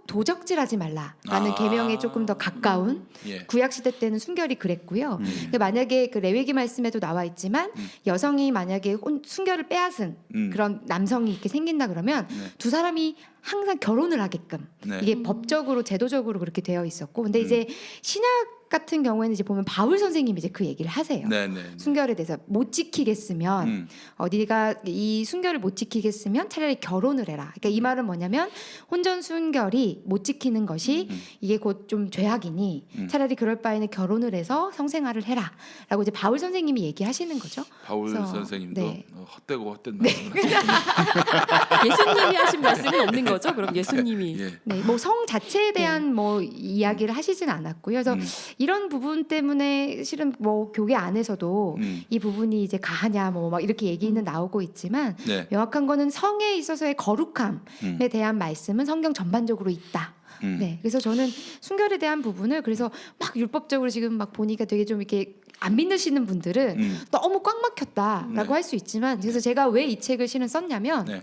도적질하지 말라라는 계명에 조금 더 가까운 예. 구약 시대 때는 순결이 그랬고요. 근데 만약에 그 레위기 말씀에도 나와 있지만 여성이 만약에 순결을 빼앗은 그런 남성이 이렇게 생긴다 그러면 두 사람이 항상 결혼을 하게끔 네. 이게 법적으로 제도적으로 그렇게 되어 있었고 근데 이제 신약 같은 경우에는 이제 보면 바울 선생님이 이제 그 얘기를 하세요. 네. 순결에 대해서 못 지키겠으면 네가 이 순결을 못 지키겠으면 차라리 결혼을 해라. 그러니까 이 말은 뭐냐면 혼전 순결이 못 지키는 것이 이게 곧 좀 죄악이니 차라리 그럴 바에는 결혼을 해서 성생활을 해라라고 이제 바울 선생님이 얘기하시는 거죠. 바울 그래서, 선생님도 네. 헛되고 헛된 말씀을 하셨습니다. 예수님이 하신 말씀은 없는 거죠? 그럼 예수님이 예. 네, 뭐 성 자체에 대한 뭐 이야기를 하시진 않았고요. 그래서 이런 부분 때문에 실은 뭐 교회 안에서도 이 부분이 이제 가하냐 뭐 막 이렇게 얘기는 나오고 있지만 네. 명확한 거는 성에 있어서의 거룩함에 대한 말씀은 성경 전반적으로 있다. 네, 그래서 저는 순결에 대한 부분을 그래서 막 율법적으로 지금 막 보니까 되게 좀 이렇게 안 믿으시는 분들은 너무 꽉 막혔다라고 네. 할 수 있지만 그래서 제가 왜 이 책을 실은 썼냐면 네.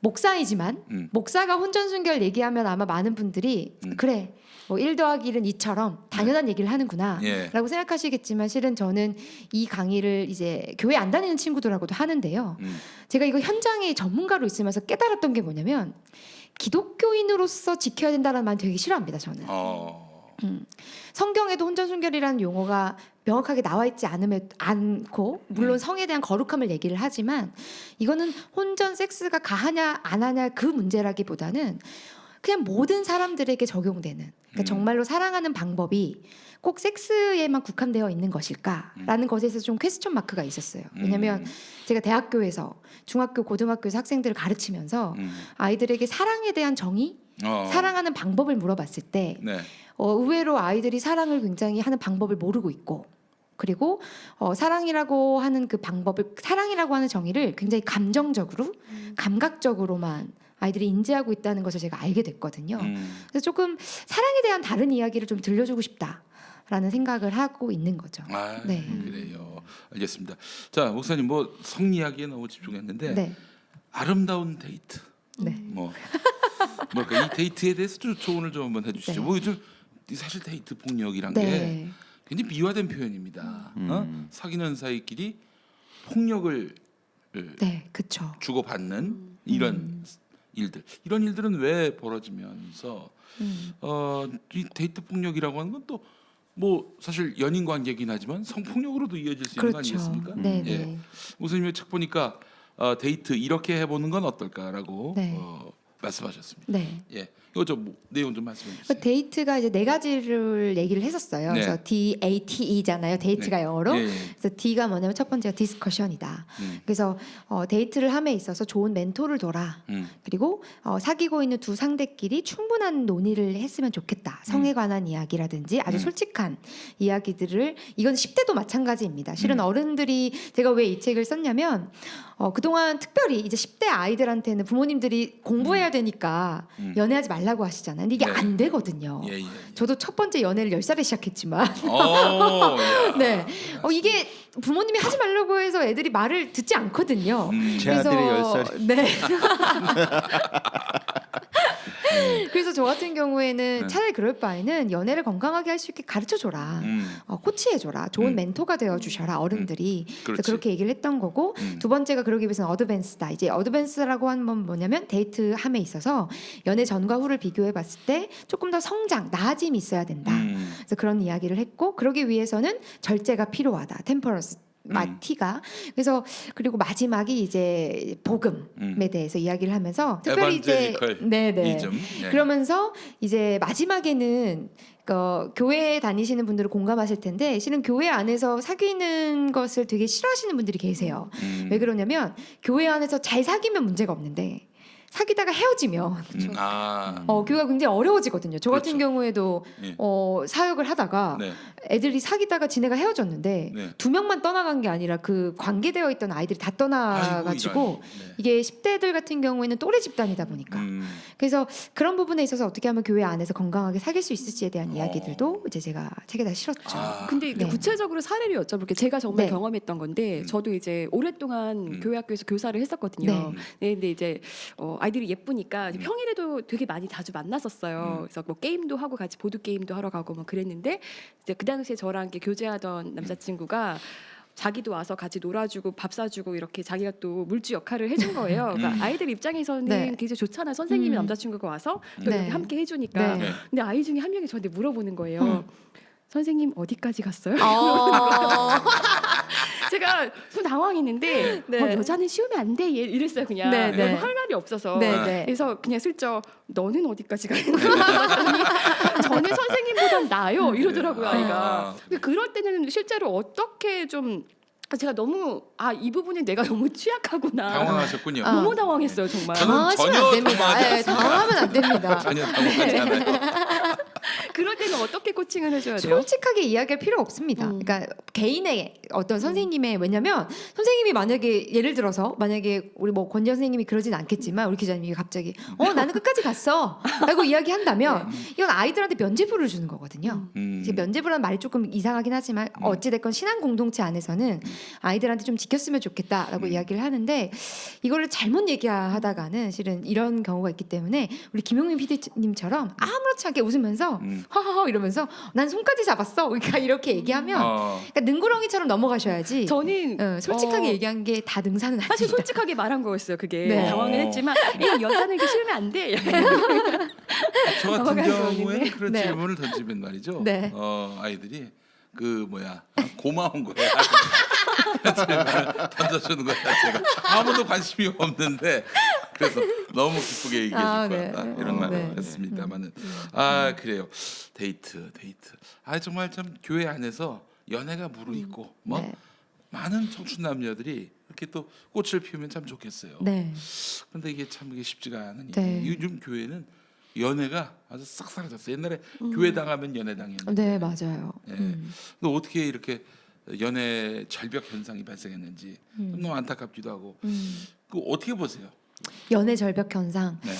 목사이지만 목사가 혼전순결 얘기하면 아마 많은 분들이 그래 뭐 1 더하기 1은 2처럼 당연한 얘기를 하는구나 예. 라고 생각하시겠지만 실은 저는 이 강의를 이제 교회 안 다니는 친구들하고도 하는데요. 제가 이거 현장에 전문가로 있으면서 깨달았던 게 뭐냐면 기독교인으로서 지켜야 된다는 말 되게 싫어합니다. 저는. 성경에도 혼전순결이라는 용어가 명확하게 나와 있지 않고 물론 성에 대한 거룩함을 얘기를 하지만 이거는 혼전 섹스가 가하냐 안 하냐 그 문제라기보다는 그냥 모든 사람들에게 적용되는 그러니까 정말로 사랑하는 방법이 꼭 섹스에만 국한되어 있는 것일까라는 것에서 좀 퀘스천 마크가 있었어요. 왜냐하면 제가 대학교에서 중학교 고등학교에서 학생들을 가르치면서 아이들에게 사랑에 대한 정의 사랑하는 방법을 물어봤을 때 네. 의외로 아이들이 사랑을 굉장히 하는 방법을 모르고 있고 그리고 사랑이라고 하는 그 방법을 사랑이라고 하는 정의를 굉장히 감정적으로 감각적으로만 아이들이 인지하고 있다는 것을 제가 알게 됐거든요. 그래서 조금 사랑에 대한 다른 이야기를 좀 들려주고 싶다라는 생각을 하고 있는 거죠. 아, 네. 그래요. 알겠습니다. 자, 목사님 뭐 성 이야기에 너무 집중했는데 네. 아름다운 데이트. 네. 뭐이 데이트에 대해서 좀 조언을 좀 한번 해주시죠. 네. 뭐 요즘 사실 데이트 폭력이란 게 네. 굉장히 미화된 표현입니다. 사귀는 사이끼리 폭력을 네, 그렇죠. 주고받는 이런 이런 일들은 왜 벌어지면서 이 데이트 폭력이라고 하는 건 또 뭐 사실 연인 관계이긴 하지만 성폭력으로도 이어질 수 있는 거 그렇죠. 아니겠습니까? 네, 예. 네. 목사님의 책 보니까 데이트 이렇게 해보는 건 어떨까라고 네. 말씀하셨습니다. 네. 예, 이거 좀 내용 좀 말씀해 주세요. 데이트가 이제 네 가지를 얘기를 했었어요. 네. 그래서 DATE잖아요. 데이트가 네. 영어로. 예, 예. 그래서 D가 뭐냐면 첫 번째가 디스커션이다. 그래서 데이트를 함에 있어서 좋은 멘토를 둬라. 그리고 사귀고 있는 두 상대끼리 충분한 논의를 했으면 좋겠다. 성에 관한 이야기라든지 아주 솔직한 이야기들을 이건 10대도 마찬가지입니다. 실은 어른들이 제가 왜 이 책을 썼냐면 그동안 특별히 이제 10대 아이들한테는 부모님들이 공부해야 되니까 연애하지 말라고 하시잖아요. 근데 이게 네. 안 되거든요. 예, 예. 저도 첫 번째 연애를 10살에 시작했지만 야. 네. 이게 부모님이 하지 말라고 해서 애들이 말을 듣지 않거든요. 제 아들이 10살이. 네. 그래서 저 같은 경우에는 네. 차라리 그럴 바에는 연애를 건강하게 할 수 있게 가르쳐 줘라. 코치해 줘라. 좋은 멘토가 되어 주셔라. 어른들이. 그래서 그렇지. 그렇게 얘기를 했던 거고 두 번째가 그러기 위해서는 어드밴스다. 이제 어드밴스라고 하는 건 뭐냐면 데이트 함에 있어서 연애 전과 후를 비교해 봤을 때 조금 더 성장, 나아짐이 있어야 된다. 그래서 그런 이야기를 했고 그러기 위해서는 절제가 필요하다. 템퍼런스 T가 그래서 그리고 마지막이 이제 복음에 대해서 이야기를 하면서 특별히 이제 네네 이즘. 네. 그러면서 이제 마지막에는 교회 다니시는 분들은 공감하실 텐데 실은 교회 안에서 사귀는 것을 되게 싫어하시는 분들이 계세요. 왜 그러냐면 교회 안에서 잘 사귀면 문제가 없는데 사귀다가 헤어지면 교회가 굉장히 어려워지거든요. 저 같은 그렇죠. 경우에도 예. 사역을 하다가 네. 애들이 사귀다가 지내가 헤어졌는데 네. 2명만 떠나간 게 아니라 그 관계되어 있던 아이들이 다 떠나가지고 아이고, 이런. 네. 이게 10대들 같은 경우에는 또래 집단이다 보니까 그래서 그런 부분에 있어서 어떻게 하면 교회 안에서 건강하게 사귈 수 있을지에 대한 이야기들도 이제 제가 책에다 실었죠. 근데 이게 네. 구체적으로 사례를 여쭤볼게요. 제가 정말 네. 경험했던 건데 저도 이제 오랫동안 교회 학교에서 교사를 했었거든요. 네. 네, 근데 이제 아이들이 예쁘니까 이제 평일에도 되게 많이 자주 만났었어요. 그래서 뭐 게임도 하고 같이 보드 게임도 하러 가고 뭐 그랬는데 이제 그 당시에 저랑 이렇게 교제하던 남자친구가 자기도 와서 같이 놀아주고 밥 사주고 이렇게 자기가 또 물주 역할을 해준 거예요. 그러니까 아이들 입장에서는 네. 굉장히 좋잖아요. 선생님이 남자친구가 와서 또 네. 이렇게 함께 해주니까. 네. 근데 아이 중에 한 명이 저한테 물어보는 거예요. 선생님 어디까지 갔어요? 제가 좀 당황했는데 네. 여자는 쉬우면 안 돼 이랬어요. 그냥 네, 네. 할 말이 없어서 네, 네. 그래서 그냥 슬쩍 너는 어디까지 가는 거야? 그랬더니 저는 선생님보단 나아요 이러더라고요. 아이가. 근데 그럴 때는 실제로 어떻게 좀 제가 너무 이 부분에 내가 너무 취약하구나. 당황하셨군요. 너무 당황했어요 정말. 저는 당황하시면 전혀 안 됩니다. 당황하지 당황하면 안 됩니다. 전혀 당황하지 않아요. 그럴 때는 어떻게 코칭을 해줘야 돼요? 솔직하게 이야기할 필요 없습니다. 그러니까 개인의 어떤 선생님의 왜냐면 선생님이 만약에 예를 들어서 만약에 우리 뭐 권지현 선생님이 그러진 않겠지만 우리 기자님이 갑자기 나는 끝까지 갔어라고 이야기한다면 이건 아이들한테 면죄부를 주는 거거든요. 이제 면죄부라는 말이 조금 이상하긴 하지만 어찌됐건 신앙 공동체 안에서는 아이들한테 좀 지켰으면 좋겠다라고 이야기를 하는데 이거를 잘못 얘기하다가는 실은 이런 경우가 있기 때문에 우리 김용민 PD님처럼 아무렇지 않게 웃으면서 허허허 이러면서 난 손까지 잡았어 그러니까 이렇게 얘기하면 그러니까 능구렁이처럼 넘어가셔야지. 저는 솔직하게 얘기한 게 다 능사는 아닙니다. 사실 솔직하게 말한 거였어요. 그게 네. 당황을 했지만 이거 연산하기 싫으면 안 돼. 저 같은 넘어가는 경우에는 거겠네. 그런 네. 질문을 던지면 말이죠. 네. 아이들이 그 뭐야 고마운 거야. 질문을 던져주는 거야. 제가 아무도 관심이 없는데 그래서 너무 기쁘게 얘기해 줄 것 네. 같다 이런 말을 네. 했습니다만은 그래요. 데이트. 정말 참 교회 안에서 연애가 무르익고 뭐 네. 많은 청춘 남녀들이 이렇게 또 꽃을 피우면 참 좋겠어요. 네. 근데 이게 참 이게 쉽지가 않은 네. 일이에요. 요즘 교회는 연애가 아주 싹 사라졌어요. 옛날에 교회 당하면 연애 당했는데. 네 맞아요. 예. 근데 어떻게 이렇게 연애 절벽 현상이 발생했는지 너무 안타깝기도 하고. 그 어떻게 보세요? 연애 절벽 현상. 네.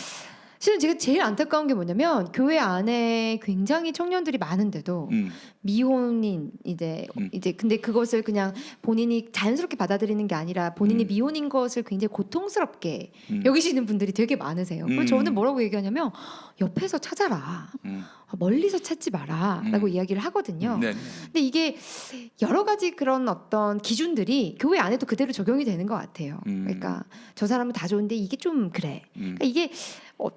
실은 제가 제일 안타까운 게 뭐냐면 교회 안에 굉장히 청년들이 많은데도 미혼인 이제 근데 그것을 그냥 본인이 자연스럽게 받아들이는 게 아니라 본인이 미혼인 것을 굉장히 고통스럽게 여기시는 분들이 되게 많으세요. 그래서 저는 뭐라고 얘기하냐면 옆에서 찾아라. 멀리서 찾지 마라라고 이야기를 하거든요. 네. 근데 이게 여러 가지 그런 어떤 기준들이 교회 안에도 그대로 적용이 되는 것 같아요. 그러니까 저 사람은 다 좋은데 이게 좀 그래. 그러니까 이게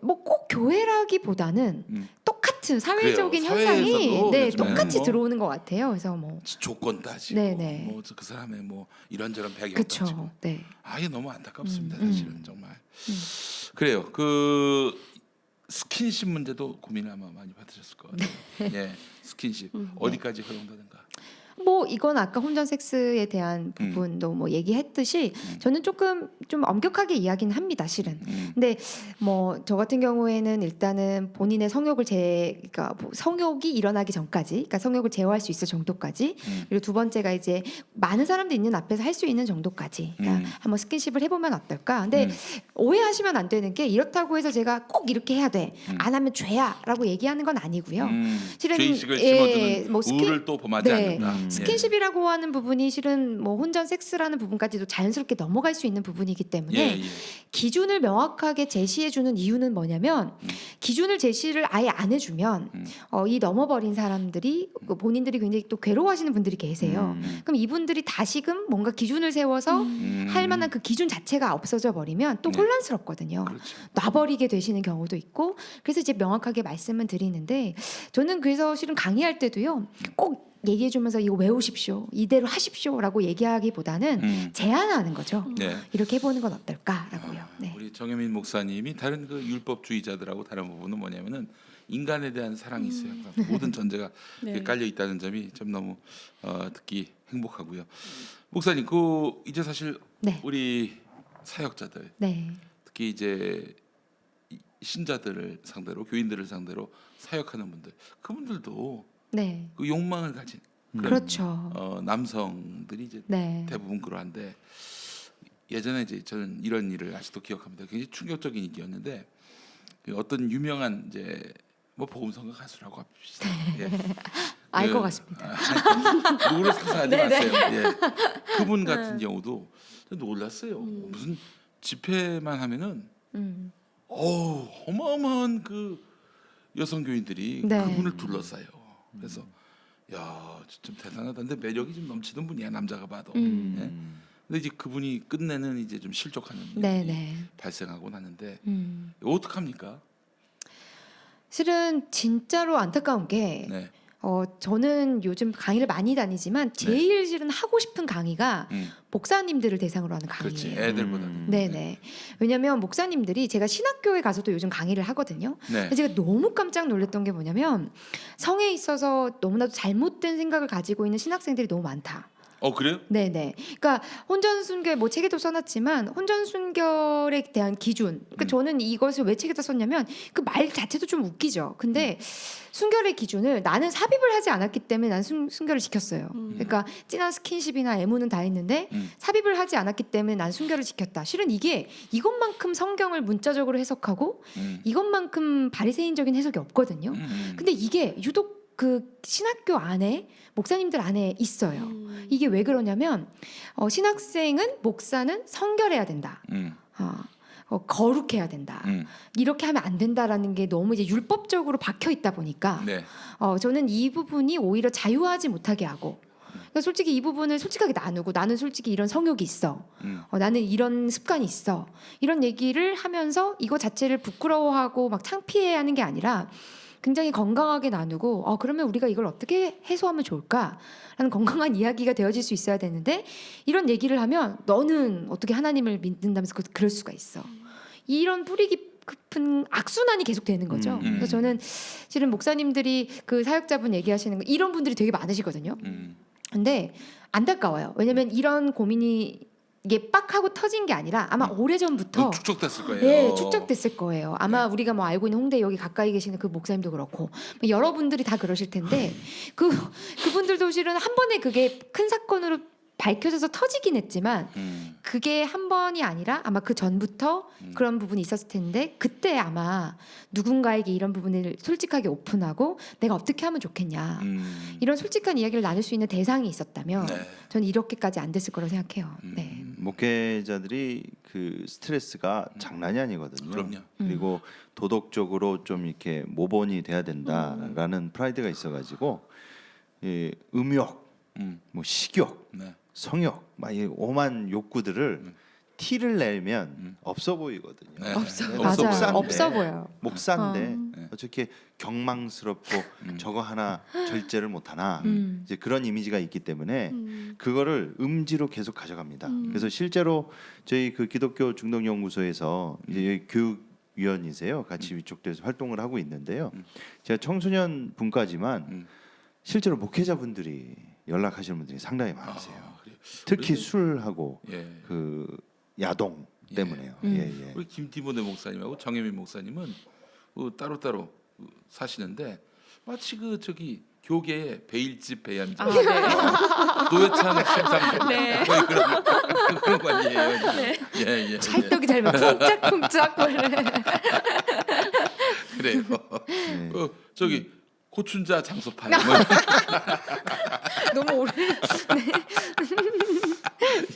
뭐 꼭 교회라기보다는 똑같은 사회적인 그래요. 현상이 사회에서도 네, 요즘에는 똑같이 뭐 들어오는 것 같아요. 그래서 뭐 조건 따지고 네네. 뭐 그 사람의 뭐 이런저런 배경 그렇죠. 따지고. 네. 이게 너무 안타깝습니다. 사실은 정말. 그래요. 그 스킨십 문제도 고민을 아마 많이 받으셨을 것 같아요. 예, 스킨십 어디까지 허용되는가? 뭐 이건 아까 혼전 섹스에 대한 부분도 뭐 얘기했듯이 저는 조금 좀 엄격하게 이야기는 합니다, 실은. 근데 뭐 저 같은 경우에는 일단은 본인의 성욕을 그러니까 뭐 성욕이 일어나기 전까지, 그러니까 성욕을 제어할 수 있을 정도까지, 그리고 두 번째가 이제 많은 사람들 있는 앞에서 할 수 있는 정도까지, 그러니까 한번 스킨십을 해보면 어떨까? 근데 오해하시면 안 되는 게 이렇다고 해서 제가 꼭 이렇게 해야 돼, 안 하면 죄야라고 얘기하는 건 아니고요. 실은 죄의식을 심어주는 뭐 우를 또 범하지 네. 않는다. 스킨십이라고 하는 부분이 실은 뭐 혼전 섹스라는 부분까지도 자연스럽게 넘어갈 수 있는 부분이기 때문에 예. 기준을 명확하게 제시해주는 이유는 뭐냐면 기준을 제시를 아예 안 해주면 이 넘어버린 사람들이 본인들이 굉장히 또 괴로워하시는 분들이 계세요. 그럼 이분들이 다시금 뭔가 기준을 세워서 할 만한 그 기준 자체가 없어져 버리면 또 네. 혼란스럽거든요. 그렇죠. 놔버리게 되시는 경우도 있고 그래서 이제 명확하게 말씀을 드리는데 저는 그래서 실은 강의할 때도요 꼭 얘기해주면서 이거 외우십시오 이대로 하십시오라고 얘기하기보다는 제안하는 거죠. 네. 이렇게 해보는 건 어떨까라고요. 네. 우리 정혜민 목사님이 다른 그 율법주의자들하고 다른 부분은 뭐냐면은 인간에 대한 사랑이 있어요. 그러니까 모든 전제가 네. 깔려 있다는 점이 좀 너무 듣기 행복하고요. 목사님, 그 이제 사실 네. 우리 사역자들 네. 특히 이제 신자들을 상대로 교인들을 상대로 사역하는 분들 그분들도 네. 그 욕망을 가진 그런 그렇죠. 남성들이 이제 네. 대부분 그러한데 예전에 이제 저는 이런 일을 아직도 기억합니다. 굉장히 충격적인 일이었는데 그 어떤 유명한 이제 뭐 복음성가 가수라고 합시다. 예. 알 그, 것 같습니다. 누구를 상상하지 네네. 마세요. 예. 그분 같은 경우도 놀랐어요. 무슨 집회만 하면은 어마어마한 그 여성 교인들이 네. 그분을 둘러싸요. 그래서 야, 좀 대단하다. 근데 매력이 좀 넘치는 분이야 남자가 봐도. 예? 근데 이제 그분이 끝내는 이제 좀 실족하는 일이 네네. 발생하고 나는데 어떡합니까? 실은 진짜로 안타까운 게 네. 저는 요즘 강의를 많이 다니지만 제일 실은 하고 싶은 강의가 목사님들을 대상으로 하는 그렇지. 강의예요. 애들보다는. 네네. 왜냐하면 목사님들이 제가 신학교에 가서도 요즘 강의를 하거든요. 네. 제가 너무 깜짝 놀랐던 게 뭐냐면 성에 있어서 너무나도 잘못된 생각을 가지고 있는 신학생들이 너무 많다. 그래요? 네네. 그러니까 혼전 순결 뭐 책에도 써놨지만 혼전 순결에 대한 기준. 그러니까 저는 이것을 왜 책에다 썼냐면 그 말 자체도 좀 웃기죠. 근데 순결의 기준을 나는 삽입을 하지 않았기 때문에 난 순결을 지켰어요. 그러니까 진한 스킨십이나 애무는 다 했는데 삽입을 하지 않았기 때문에 난 순결을 지켰다. 실은 이게 이것만큼 성경을 문자적으로 해석하고 이것만큼 바리새인적인 해석이 없거든요. 근데 이게 유독 그 신학교 안에 목사님들 안에 있어요. 이게 왜 그러냐면 신학생은 목사는 성결해야 된다. 거룩해야 된다. 이렇게 하면 안 된다라는 게 너무 이제 율법적으로 박혀 있다 보니까 네. 저는 이 부분이 오히려 자유하지 못하게 하고 그러니까 솔직히 이 부분을 솔직하게 나누고 나는 솔직히 이런 성욕이 있어. 나는 이런 습관이 있어. 이런 얘기를 하면서 이거 자체를 부끄러워하고 막 창피해 하는 게 아니라 굉장히 건강하게 나누고 그러면 우리가 이걸 어떻게 해소하면 좋을까라는 건강한 이야기가 되어질 수 있어야 되는데 이런 얘기를 하면 너는 어떻게 하나님을 믿는다면서 그럴 수가 있어. 이런 뿌리 깊은 악순환이 계속 되는 거죠. 그래서 저는 실은 목사님들이 그 사역자분 얘기하시는 거 이런 분들이 되게 많으시거든요. 근데 안타까워요. 왜냐면 이런 고민이 이게 빡 하고 터진 게 아니라 아마 오래전부터 축적됐을 거예요. 네, 축적됐을 거예요. 아마 우리가 뭐 알고 있는 홍대 여기 가까이 계시는 그 목사님도 그렇고 뭐 여러분들이 다 그러실 텐데 그분들도 실은 한 번에 그게 큰 사건으로 밝혀져서 터지긴 했지만 그게 한 번이 아니라 아마 그 전부터 그런 부분이 있었을 텐데 그때 아마 누군가에게 이런 부분을 솔직하게 오픈하고 내가 어떻게 하면 좋겠냐 이런 솔직한 이야기를 나눌 수 있는 대상이 있었다면 네. 저는 이렇게까지 안 됐을 거라고 생각해요. 네. 목회자들이 그 스트레스가 장난이 아니거든요. 그럼요. 그리고 도덕적으로 좀 이렇게 모범이 돼야 된다라는 프라이드가 있어가지고 음욕, 뭐 식욕, 네. 성욕, 막 이 오만 욕구들을 티를 내면 없어 보이거든요. 네. 맞아요. 목사인데, 없어 보여요. 목사인데 어떻게 경망스럽고 저거 하나 절제를 못하나 이제 그런 이미지가 있기 때문에 그거를 음지로 계속 가져갑니다. 그래서 실제로 저희 그 기독교 중독연구소에서 이제 교육위원이세요. 같이 위촉돼서 활동을 하고 있는데요. 제가 청소년 분까지만 실제로 목회자분들이 연락하시는 분들이 상당히 많으세요. 그래요. 특히 술하고 예. 그 야동 때문에요. 예. 우리 김티모네 목사님하고 정혜민 목사님은 따로따로 사시는데 마치 그 저기 교계의 베일집 배양자 노회찬 심상정 네. 거의 그런 관계예요. 네. 예. 찰떡이 잘 맞. 쿵짝쿵짝 그래요. 네. 저기 고춘자 장소팔 너무 오래.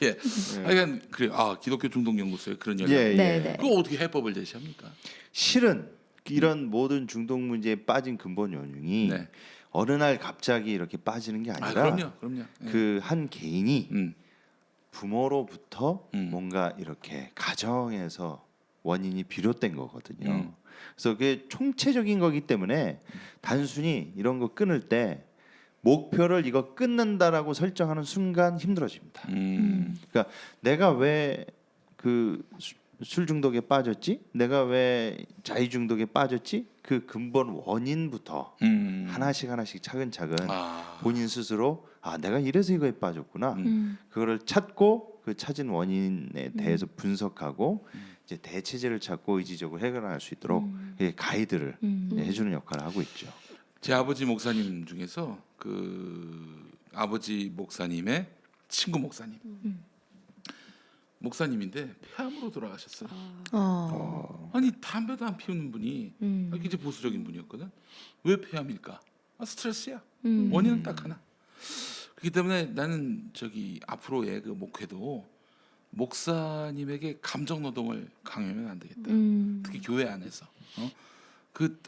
예. 하여간 그래요. 기독교 중독연구소에 그런 연락. 예. 네. 그거 어떻게 해법을 제시합니까? 실은 이런 모든 중독 문제에 빠진 근본 원인이 네. 어느 날 갑자기 이렇게 빠지는 게 아니라 그럼요. 예. 그 한 개인이 음. 부모로부터 뭔가 이렇게 가정에서 원인이 비롯된 거거든요. 그래서 그게 총체적인 거기 때문에 단순히 이런 거 끊을 때 목표를 이거 끊는다라고 설정하는 순간 힘들어집니다. 그러니까 내가 왜 그 술 중독에 빠졌지? 내가 왜 자유 중독에 빠졌지? 그 근본 원인부터 하나씩 차근차근 본인 스스로 내가 이래서 이거에 빠졌구나. 그거를 찾고 그 찾은 원인에 대해서 분석하고 이제 대체제를 찾고 의지적으로 해결할 수 있도록 가이드를 해주는 역할을 하고 있죠. 제 아버지 목사님 중에서 그 아버지 목사님의 친구 목사님 목사님인데 폐암으로 돌아가셨어요. 아니 담배도 안 피우는 분이 굉장히 보수적인 분이었거든. 왜 폐암일까? 스트레스야. 원인은 딱 하나. 그렇기 때문에 나는 저기 앞으로의 그 목회도 목사님에게 감정 노동을 강요하면 안 되겠다. 특히 교회 안에서.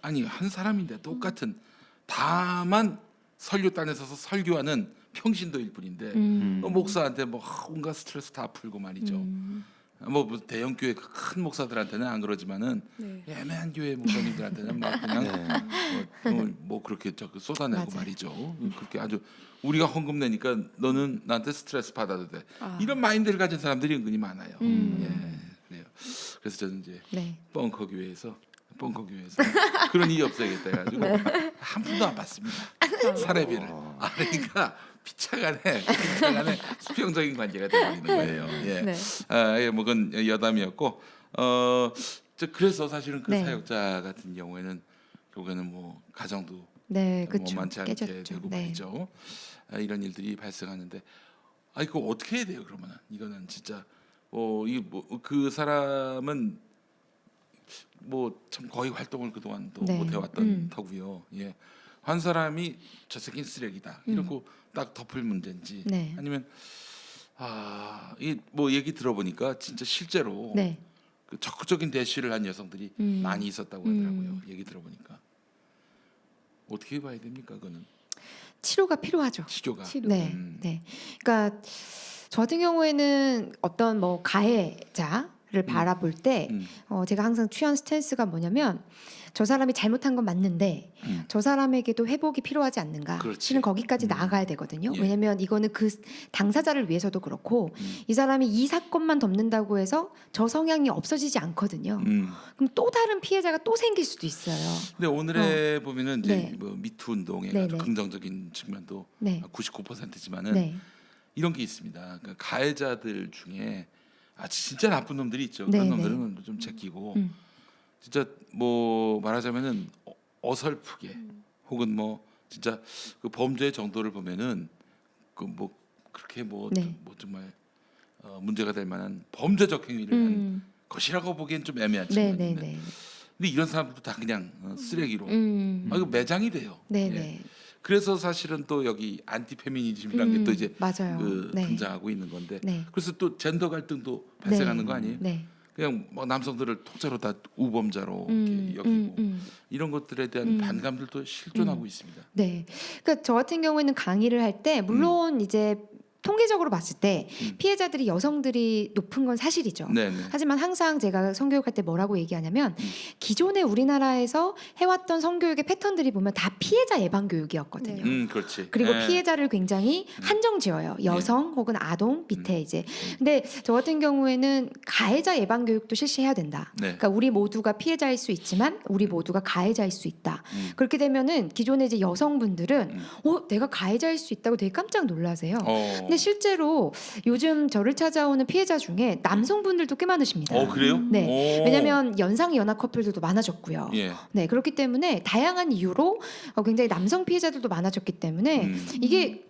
아니 한 사람인데 똑같은 다만 설교단에 서서 설교하는 평신도일 뿐인데 목사한테 뭐 온갖 스트레스 다 풀고 말이죠. 뭐 대형 교회 큰 목사들한테는 안 그러지만은 네. 애매한 교회 목사님들한테는 막 그냥 뭐 그렇게 쏟아내고 맞아요. 말이죠. 그렇게 아주 우리가 헌금 내니까 너는 나한테 스트레스 받아도 돼. 이런 마인드를 가진 사람들이 은근히 많아요. 예, 그래요. 그래서 저는 이제 네. 벙커 교회에서 그런 일이 없어야겠다 해가지고 한 푼도 안 받습니다. 사례비를. 그러니까 피차간에 수평적인 관계가 되는 거예요. 예. 네. 예, 뭐 그건 여담이었고 그래서 사실은 그 네. 사역자 같은 경우에는 결국에는 뭐 가정도 네, 뭐 그렇죠. 많지 않게 깨졌죠. 되고 네. 말이죠. 이런 일들이 발생하는데 이거 어떻게 해야 돼요? 그러면은 이거는 진짜 그 사람은 뭐 참 거의 활동을 그동안 또 네. 못 해왔던 터고요. 예, 한 사람이 저 새끼는 쓰레기다 이러고 딱 덮을 문제인지 네. 아니면 이 뭐 얘기 들어보니까 진짜 실제로 네. 그 적극적인 대시를 한 여성들이 많이 있었다고 하더라고요. 얘기 들어보니까 어떻게 봐야 됩니까? 그거는 치료가 필요하죠. 치료가. 치료. 네, 네. 그러니까 저 같은 경우에는 어떤 뭐 가해자를 바라볼 때 제가 항상 취한 스탠스가 뭐냐면 저 사람이 잘못한 건 맞는데 저 사람에게도 회복이 필요하지 않는가. 그렇지. 실은 거기까지 나아가야 되거든요. 예. 왜냐하면 이거는 그 당사자를 위해서도 그렇고 이 사람이 이 사건만 덮는다고 해서 저 성향이 없어지지 않거든요. 그럼 또 다른 피해자가 또 생길 수도 있어요. 근데 오늘에 보면은 이제 네. 뭐 미투 운동의 네, 아주 네. 긍정적인 측면도 네. 99%지만은 네. 이런 게 있습니다. 그러니까 가해자들 중에 진짜 나쁜 놈들이 있죠. 네, 그런 네. 놈들은 좀 제끼고 진짜 뭐 말하자면은 어설프게 혹은 뭐 진짜 그 범죄의 정도를 보면은 그 뭐 그렇게 뭐 네. 정말 문제가 될 만한 범죄적 행위를 한 것이라고 보기엔 좀 애매한 측면이 네, 있는데 네, 네. 근데 이런 사람들도 다 그냥 쓰레기로 이거 매장이 돼요. 네, 예. 네. 그래서 사실은 또 여기 안티 페미니즘이라는 게 또 이제 맞아요. 네. 등장하고 있는 건데 네. 그래서 또 젠더 갈등도 발생하는 네. 거 아니에요? 네. 그냥 뭐 남성들을 통째로 다 우범자로 이렇게 여기고 이런 것들에 대한 반감들도 실존하고 있습니다. 네. 그러니까 저 같은 경우에는 강의를 할 때 물론 이제 통계적으로 봤을 때 피해자들이 여성들이 높은 건 사실이죠. 네네. 하지만 항상 제가 성교육할 때 뭐라고 얘기하냐면 기존에 우리나라에서 해왔던 성교육의 패턴들이 보면 다 피해자 예방 교육이었거든요. 네. 그렇지. 그리고 예. 피해자를 굉장히 한정지어요. 여성 혹은 아동 밑에 이제. 근데 저 같은 경우에는 가해자 예방 교육도 실시해야 된다. 네. 그러니까 우리 모두가 피해자일 수 있지만 우리 모두가 가해자일 수 있다. 그렇게 되면은 기존에 이제 여성분들은 내가 가해자일 수 있다고 되게 깜짝 놀라세요. 근데 실제로 요즘 저를 찾아오는 피해자 중에 남성분들도 꽤 많으십니다. 그래요? 네. 오. 왜냐하면 연상이 연하 커플들도 많아졌고요. 예. 네, 그렇기 때문에 다양한 이유로 굉장히 남성 피해자들도 많아졌기 때문에 이게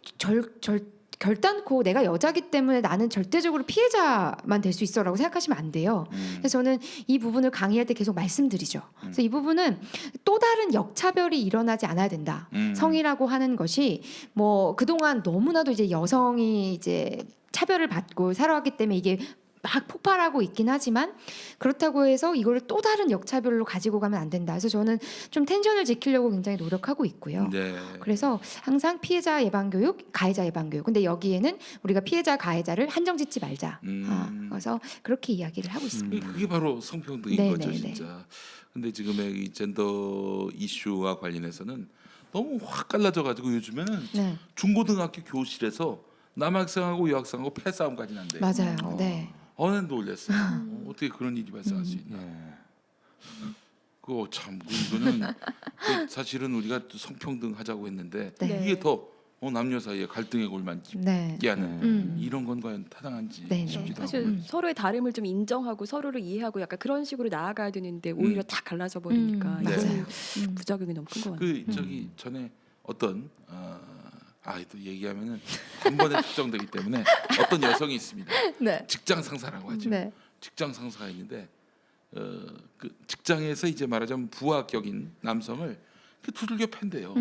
결단코 내가 여자기 때문에 나는 절대적으로 피해자만 될 수 있어라고 생각하시면 안 돼요. 그래서 저는 이 부분을 강의할 때 계속 말씀드리죠. 그래서 이 부분은 또 다른 역차별이 일어나지 않아야 된다. 성이라고 하는 것이 뭐 그동안 너무나도 이제 여성이 이제 차별을 받고 살아왔기 때문에 이게 막 폭발하고 있긴 하지만 그렇다고 해서 이걸 또 다른 역차별로 가지고 가면 안 된다. 그래서 저는 좀 텐션을 지키려고 굉장히 노력하고 있고요. 네. 그래서 항상 피해자 예방 교육, 가해자 예방 교육. 근데 여기에는 우리가 피해자, 가해자를 한정짓지 말자. 그래서 그렇게 이야기를 하고 있습니다. 그게 바로 성평등인 네, 거죠, 네, 진짜. 근데 지금의 이 젠더 이슈와 관련해서는 너무 확 갈라져가지고 요즘에는 네, 중고등학교 교실에서 남학생하고 여학생하고 패싸움까지 난대요. 맞아요. 네. 어느 놀랐어요. 어떻게 그런 일이 발생할 수 있나? 그거 참 이거는 사실은 우리가 또 성평등 하자고 했는데 네. 이게 더 남녀 사이에 갈등의 골만 깊게 네. 하는 이런 건 과연 타당한지 네, 네. 싶기도 사실 하고. 서로의 다름을 좀 인정하고 서로를 이해하고 약간 그런 식으로 나아가야 되는데 오히려 다 갈라져 버리니까 네. 이거는 부작용이 너무 큰 것 같아요. 저기 전에 어떤 또 얘기하면은 한 번에 특정되기 때문에 어떤 여성이 있습니다. 네. 직장 상사라고 하죠. 네. 직장 상사가 있는데 그 직장에서 이제 말하자면 부하격인 남성을 그 두들겨 팬대요.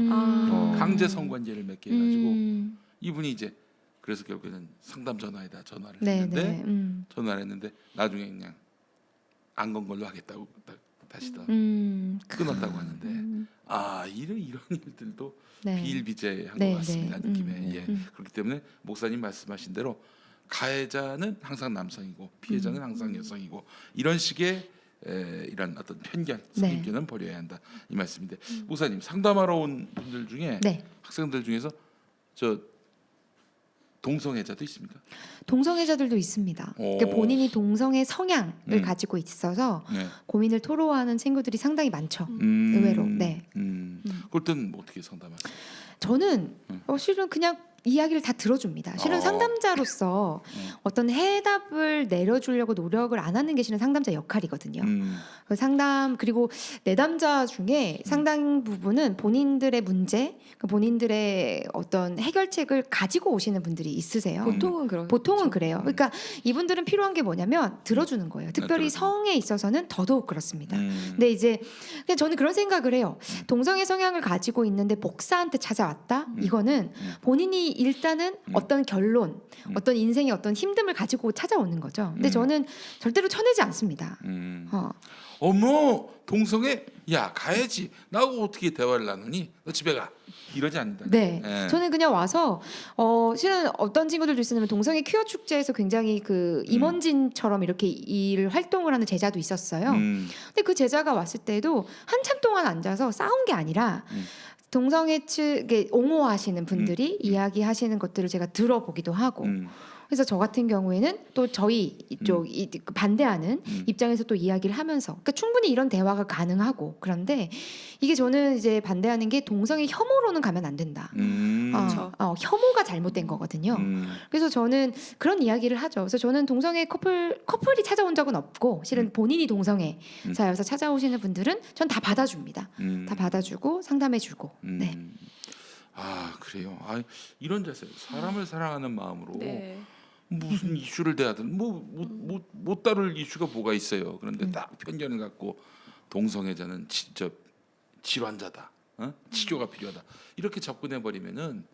강제 성관계를 맺게 해가지고 이분이 이제 그래서 결국에는 상담 전화에다 전화를 네, 했는데 네. 전화를 했는데 나중에 그냥 안 건 걸로 하겠다고 다시 다 끊었다고 하는데 이런 일들도 네. 비일비재한 네, 것 같습니다. 네. 느낌에. 예. 그렇기 때문에 목사님 말씀하신 대로 가해자는 항상 남성이고 피해자는 항상 여성이고 이런 식의 이런 어떤 편견, 네. 선입견은 버려야 한다 이 말씀인데 목사님 상담하러 온 분들 중에 네. 학생들 중에서 저 동성애자도 있습니까? 동성애자들도 있습니다. 그러니까 오. 본인이 동성애 성향을 가지고 있어서 네. 고민을 토로하는 친구들이 상당히 많죠. 의외로. 네. 그럴 때는 뭐 어떻게 상담하세요? 저는 실은 그냥 이야기를 다 들어줍니다. 실은 상담자로서 어떤 해답을 내려주려고 노력을 안 하는 게 실은 상담자 역할이거든요. 그 상담 그리고 내담자 중에 상당 부분은 본인들의 문제, 본인들의 어떤 해결책을 가지고 오시는 분들이 있으세요. 보통은 그렇죠. 보통은 그래요. 그러니까 이분들은 필요한 게 뭐냐면 들어주는 거예요. 특별히 성에 있어서는 더더욱 그렇습니다. 근데 이제 그냥 저는 그런 생각을 해요. 동성애 성향을 가지고 있는데 복사한테 찾아왔다. 이거는 본인이 일단은 어떤 결론, 어떤 인생의 어떤 힘듦을 가지고 찾아오는 거죠. 근데 저는 절대로 쳐내지 않습니다. 어머 동성애 야 가야지 나하고 어떻게 대화를 나누니 너 집에 가 이러지 않는다. 네, 예. 저는 그냥 와서 실은 어떤 친구들도 있었냐면 동성애 퀴어 축제에서 굉장히 그 임원진처럼 이렇게 일 활동을 하는 제자도 있었어요. 근데 그 제자가 왔을 때도 한참 동안 앉아서 싸운 게 아니라 동성애 측에 옹호하시는 분들이 이야기하시는 것들을 제가 들어보기도 하고 그래서 저 같은 경우에는 또 저희 이쪽 그 반대하는 입장에서 또 이야기를 하면서 그러니까 충분히 이런 대화가 가능하고 그런데 이게 저는 이제 반대하는 게 동성애 혐오로는 가면 안 된다. 그렇죠. 혐오가 잘못된 거거든요. 그래서 저는 그런 이야기를 하죠. 그래서 저는 동성애 커플이 찾아온 적은 없고 실은 본인이 동성애자여서 찾아오시는 분들은 전 다 받아줍니다. 다 받아주고 상담해주고. 네. 아 그래요. 아 이런 자세 사람을 사랑하는 마음으로 네. 무슨 이슈를 대하든 못 다룰 이슈가 뭐가 있어요. 그런데 딱 편견을 갖고 동성애자는 진짜 질환자다, 치료가 필요하다 이렇게 접근해 버리면은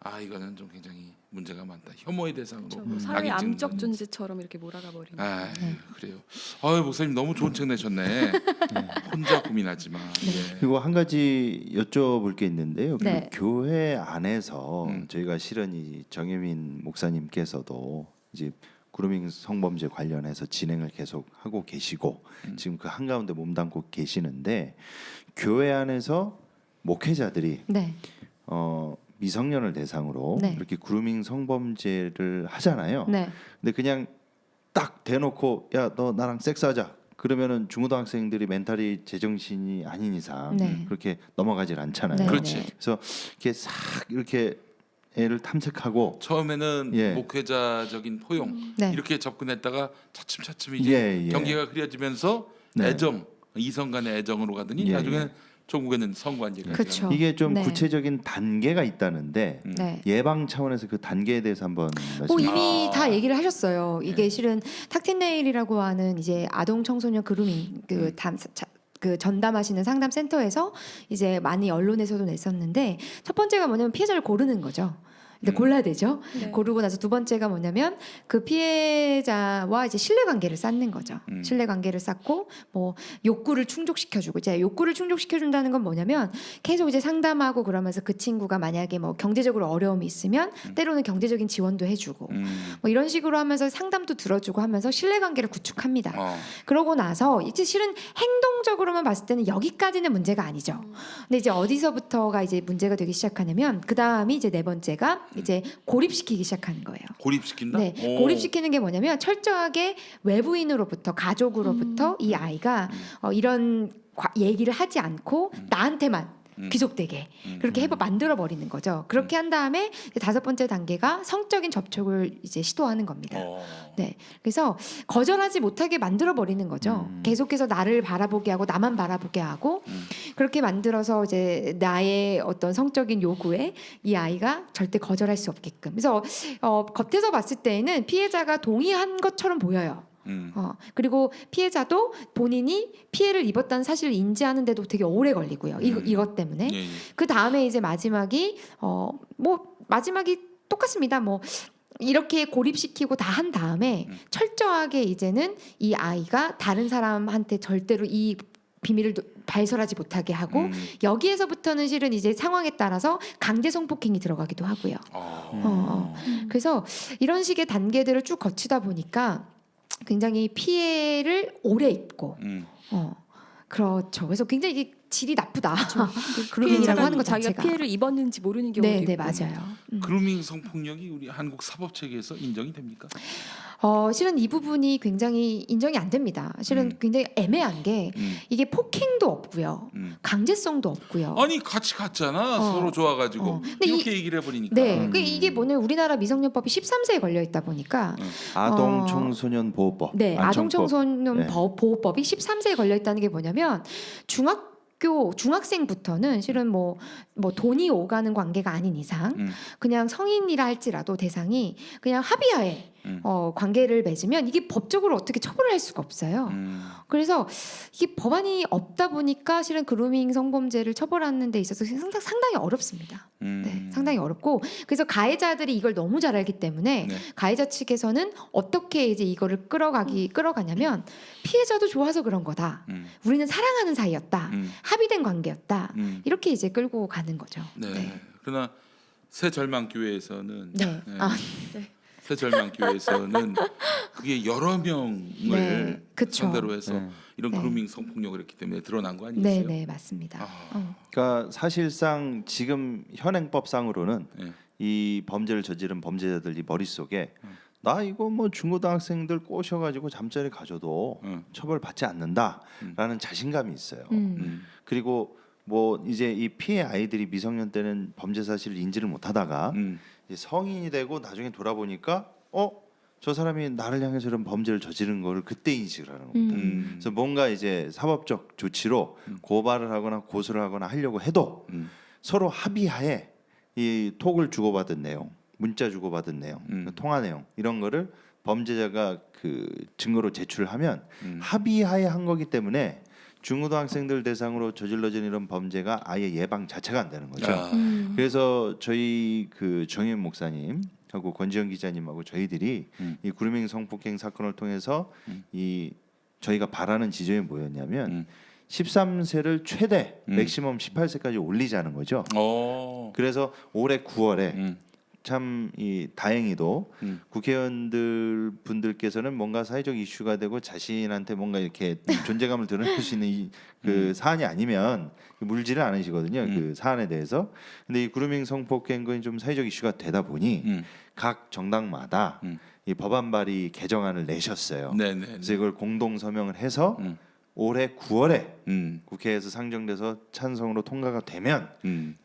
아 이거는 좀 굉장히 문제가 많다. 혐오의 대상으로 그렇죠. 뭐 사회 낙인 찍는 암적 거는. 존재처럼 이렇게 몰아가 버리는. 아 그래요. 아유 목사님 너무 좋은 책 내셨네. 혼자 고민하지만. 예. 그리고 한 가지 여쭤볼 게 있는데요. 네. 그 교회 안에서 저희가 실은 이 정혜민 목사님께서도 이제 그루밍 성범죄 관련해서 진행을 계속 하고 계시고 지금 그 한가운데 몸담고 계시는데 교회 안에서 목회자들이 네. 미성년을 대상으로 네. 이렇게 그루밍 성범죄를 하잖아요. 네. 근데 그냥 딱 대놓고 야 너 나랑 섹스하자 그러면은 중고등학생들이 멘탈이 제정신이 아닌 이상 네. 그렇게 넘어가질 않잖아요. 네. 그렇지. 네. 그래서 이렇게 싹 이렇게 애를 탐색하고 처음에는 예. 목회자적인 포용 네. 이렇게 접근했다가 차츰차츰 이제 예, 예. 경계가 흐려지면서 네. 애정 이성 간의 애정으로 가더니 예, 나중에는 결국에는 성관계가 그렇죠. 이게 좀 네. 구체적인 단계가 있다는데 네. 예방 차원에서 그 단계에 대해서 한번 말씀. 이미 다 얘기를 하셨어요. 이게 실은 탁틴네일이라고 하는 이제 아동 청소년 그루밍 그 전담하시는 상담 센터에서 이제 많이 언론에서도 냈었는데 첫 번째가 뭐냐면 피해자를 고르는 거죠. 근데 골라야 되죠. 네. 고르고 나서 두 번째가 뭐냐면 그 피해자와 이제 신뢰관계를 쌓는 거죠. 신뢰관계를 쌓고 뭐 욕구를 충족시켜주고 이제 욕구를 충족시켜준다는 건 뭐냐면 계속 이제 상담하고 그러면서 그 친구가 만약에 뭐 경제적으로 어려움이 있으면 때로는 경제적인 지원도 해주고 뭐 이런 식으로 하면서 상담도 들어주고 하면서 신뢰관계를 구축합니다. 그러고 나서 이제 실은 행동적으로만 봤을 때는 여기까지는 문제가 아니죠. 근데 이제 어디서부터가 이제 문제가 되기 시작하냐면 그 다음이 이제 네 번째가 이제 고립시키기 시작하는 거예요. 고립시킨다. 네, 오. 고립시키는 게 뭐냐면 철저하게 외부인으로부터 가족으로부터 이 아이가 이런 얘기를 하지 않고 나한테만 귀속되게 그렇게 만들어 버리는 거죠. 그렇게 한 다음에 다섯 번째 단계가 성적인 접촉을 이제 시도하는 겁니다. 네, 그래서 거절하지 못하게 만들어 버리는 거죠. 계속해서 나를 바라보게 하고 나만 바라보게 하고 그렇게 만들어서 이제 나의 어떤 성적인 요구에 이 아이가 절대 거절할 수 없게끔. 그래서 겉에서 봤을 때에는 피해자가 동의한 것처럼 보여요. 그리고 피해자도 본인이 피해를 입었다는 사실을 인지하는데도 되게 오래 걸리고요. 이것 때문에. 예, 예. 그 다음에 이제 마지막이 마지막이 똑같습니다. 뭐 이렇게 고립시키고 다 한 다음에 철저하게 이제는 이 아이가 다른 사람한테 절대로 이 비밀을 발설하지 못하게 하고 여기에서부터는 실은 이제 상황에 따라서 강제 성폭행이 들어가기도 하고요. 그래서 이런 식의 단계들을 쭉 거치다 보니까 굉장히 피해를 오래 입고 그렇죠. 그래서 굉장히 이게 질이 나쁘다. 그루밍이라고 피해자가 하는 것 자기가 자체가. 피해를 입었는지 모르는 경우도 네, 있고. 네 맞아요. 그루밍 성폭력이 우리 한국 사법 체계에서 인정이 됩니까? 실은 이 부분이 굉장히 인정이 안 됩니다. 실은 굉장히 애매한 게 이게 폭행도 없고요, 강제성도 없고요. 아니 같이 갔잖아. 서로 좋아가지고 근데 이렇게 얘기를 해버리니까. 네, 이게 뭐냐, 우리나라 미성년법이 13세에 걸려 있다 보니까 아동 청소년 보호법. 네, 아동 안청법. 청소년 네. 보호법이 13세에 걸려 있다는 게 뭐냐면 중학생부터는 실은 뭐 돈이 오가는 관계가 아닌 이상 그냥 성인이라 할지라도 대상이 그냥 합의하에 관계를 맺으면 이게 법적으로 어떻게 처벌을 할 수가 없어요. 그래서 이게 법안이 없다 보니까 실은 그루밍 성범죄를 처벌하는 데 있어서 상당히 어렵습니다. 네, 상당히 어렵고, 그래서 가해자들이 이걸 너무 잘 알기 때문에 네. 가해자 측에서는 어떻게 이제 이거를 끌어가냐면 피해자도 좋아서 그런 거다. 우리는 사랑하는 사이였다. 합의된 관계였다. 이렇게 이제 끌고 가는 거죠. 네. 네. 그러나 새 절망 교회에서는 네. 새 절망 교회에서는 그게 여러 명을 네, 그쵸. 상대로 해서 네. 이런 네. 그루밍 성폭력을 했기 때문에 드러난 거 네, 아니겠어요? 네, 맞습니다. 그러니까 사실상 지금 현행법상으로는 네. 이 범죄를 저지른 범죄자들이 머릿속에 나 이거 뭐 중고등학생들 꼬셔가지고 잠자리 가져도 처벌 받지 않는다라는 자신감이 있어요. 그리고 뭐 이제 이 피해 아이들이 미성년 때는 범죄 사실을 인지를 못하다가 이제 성인이 되고 나중에 돌아보니까 저 사람이 나를 향해서 이런 범죄를 저지른 거를 그때 인식을 하는 겁니다. 그래서 뭔가 이제 사법적 조치로 고발을 하거나 고소를 하거나 하려고 해도 서로 합의하에 이 톡을 주고받은 내용, 문자 주고받은 내용, 통화 내용 이런 거를 범죄자가 그 증거로 제출하면 합의하에 한 거기 때문에 중고등학생들 대상으로 저질러진 이런 범죄가 아예 예방 자체가 안 되는 거죠. 그래서 저희 그 정혜윤 목사님하고 권지현 기자님하고 저희들이 이 그루밍 성폭행 사건을 통해서 이 저희가 바라는 지점이 뭐였냐면 13세를 최대 맥시멈 18세까지 올리자는 거죠. 그래서 올해 9월에 참 이 다행히도 국회의원들 분들께서는 뭔가 사회적 이슈가 되고 자신한테 뭔가 이렇게 존재감을 드러낼 수 있는 그 사안이 아니면 물지를 않으시거든요. 그 사안에 대해서. 근데 이 그루밍 성폭행은 좀 사회적 이슈가 되다 보니 각 정당마다 이 법안 발의 개정안을 내셨어요. 네네. 그래서 이걸 공동 서명을 해서 올해 9월에 국회에서 상정돼서 찬성으로 통과가 되면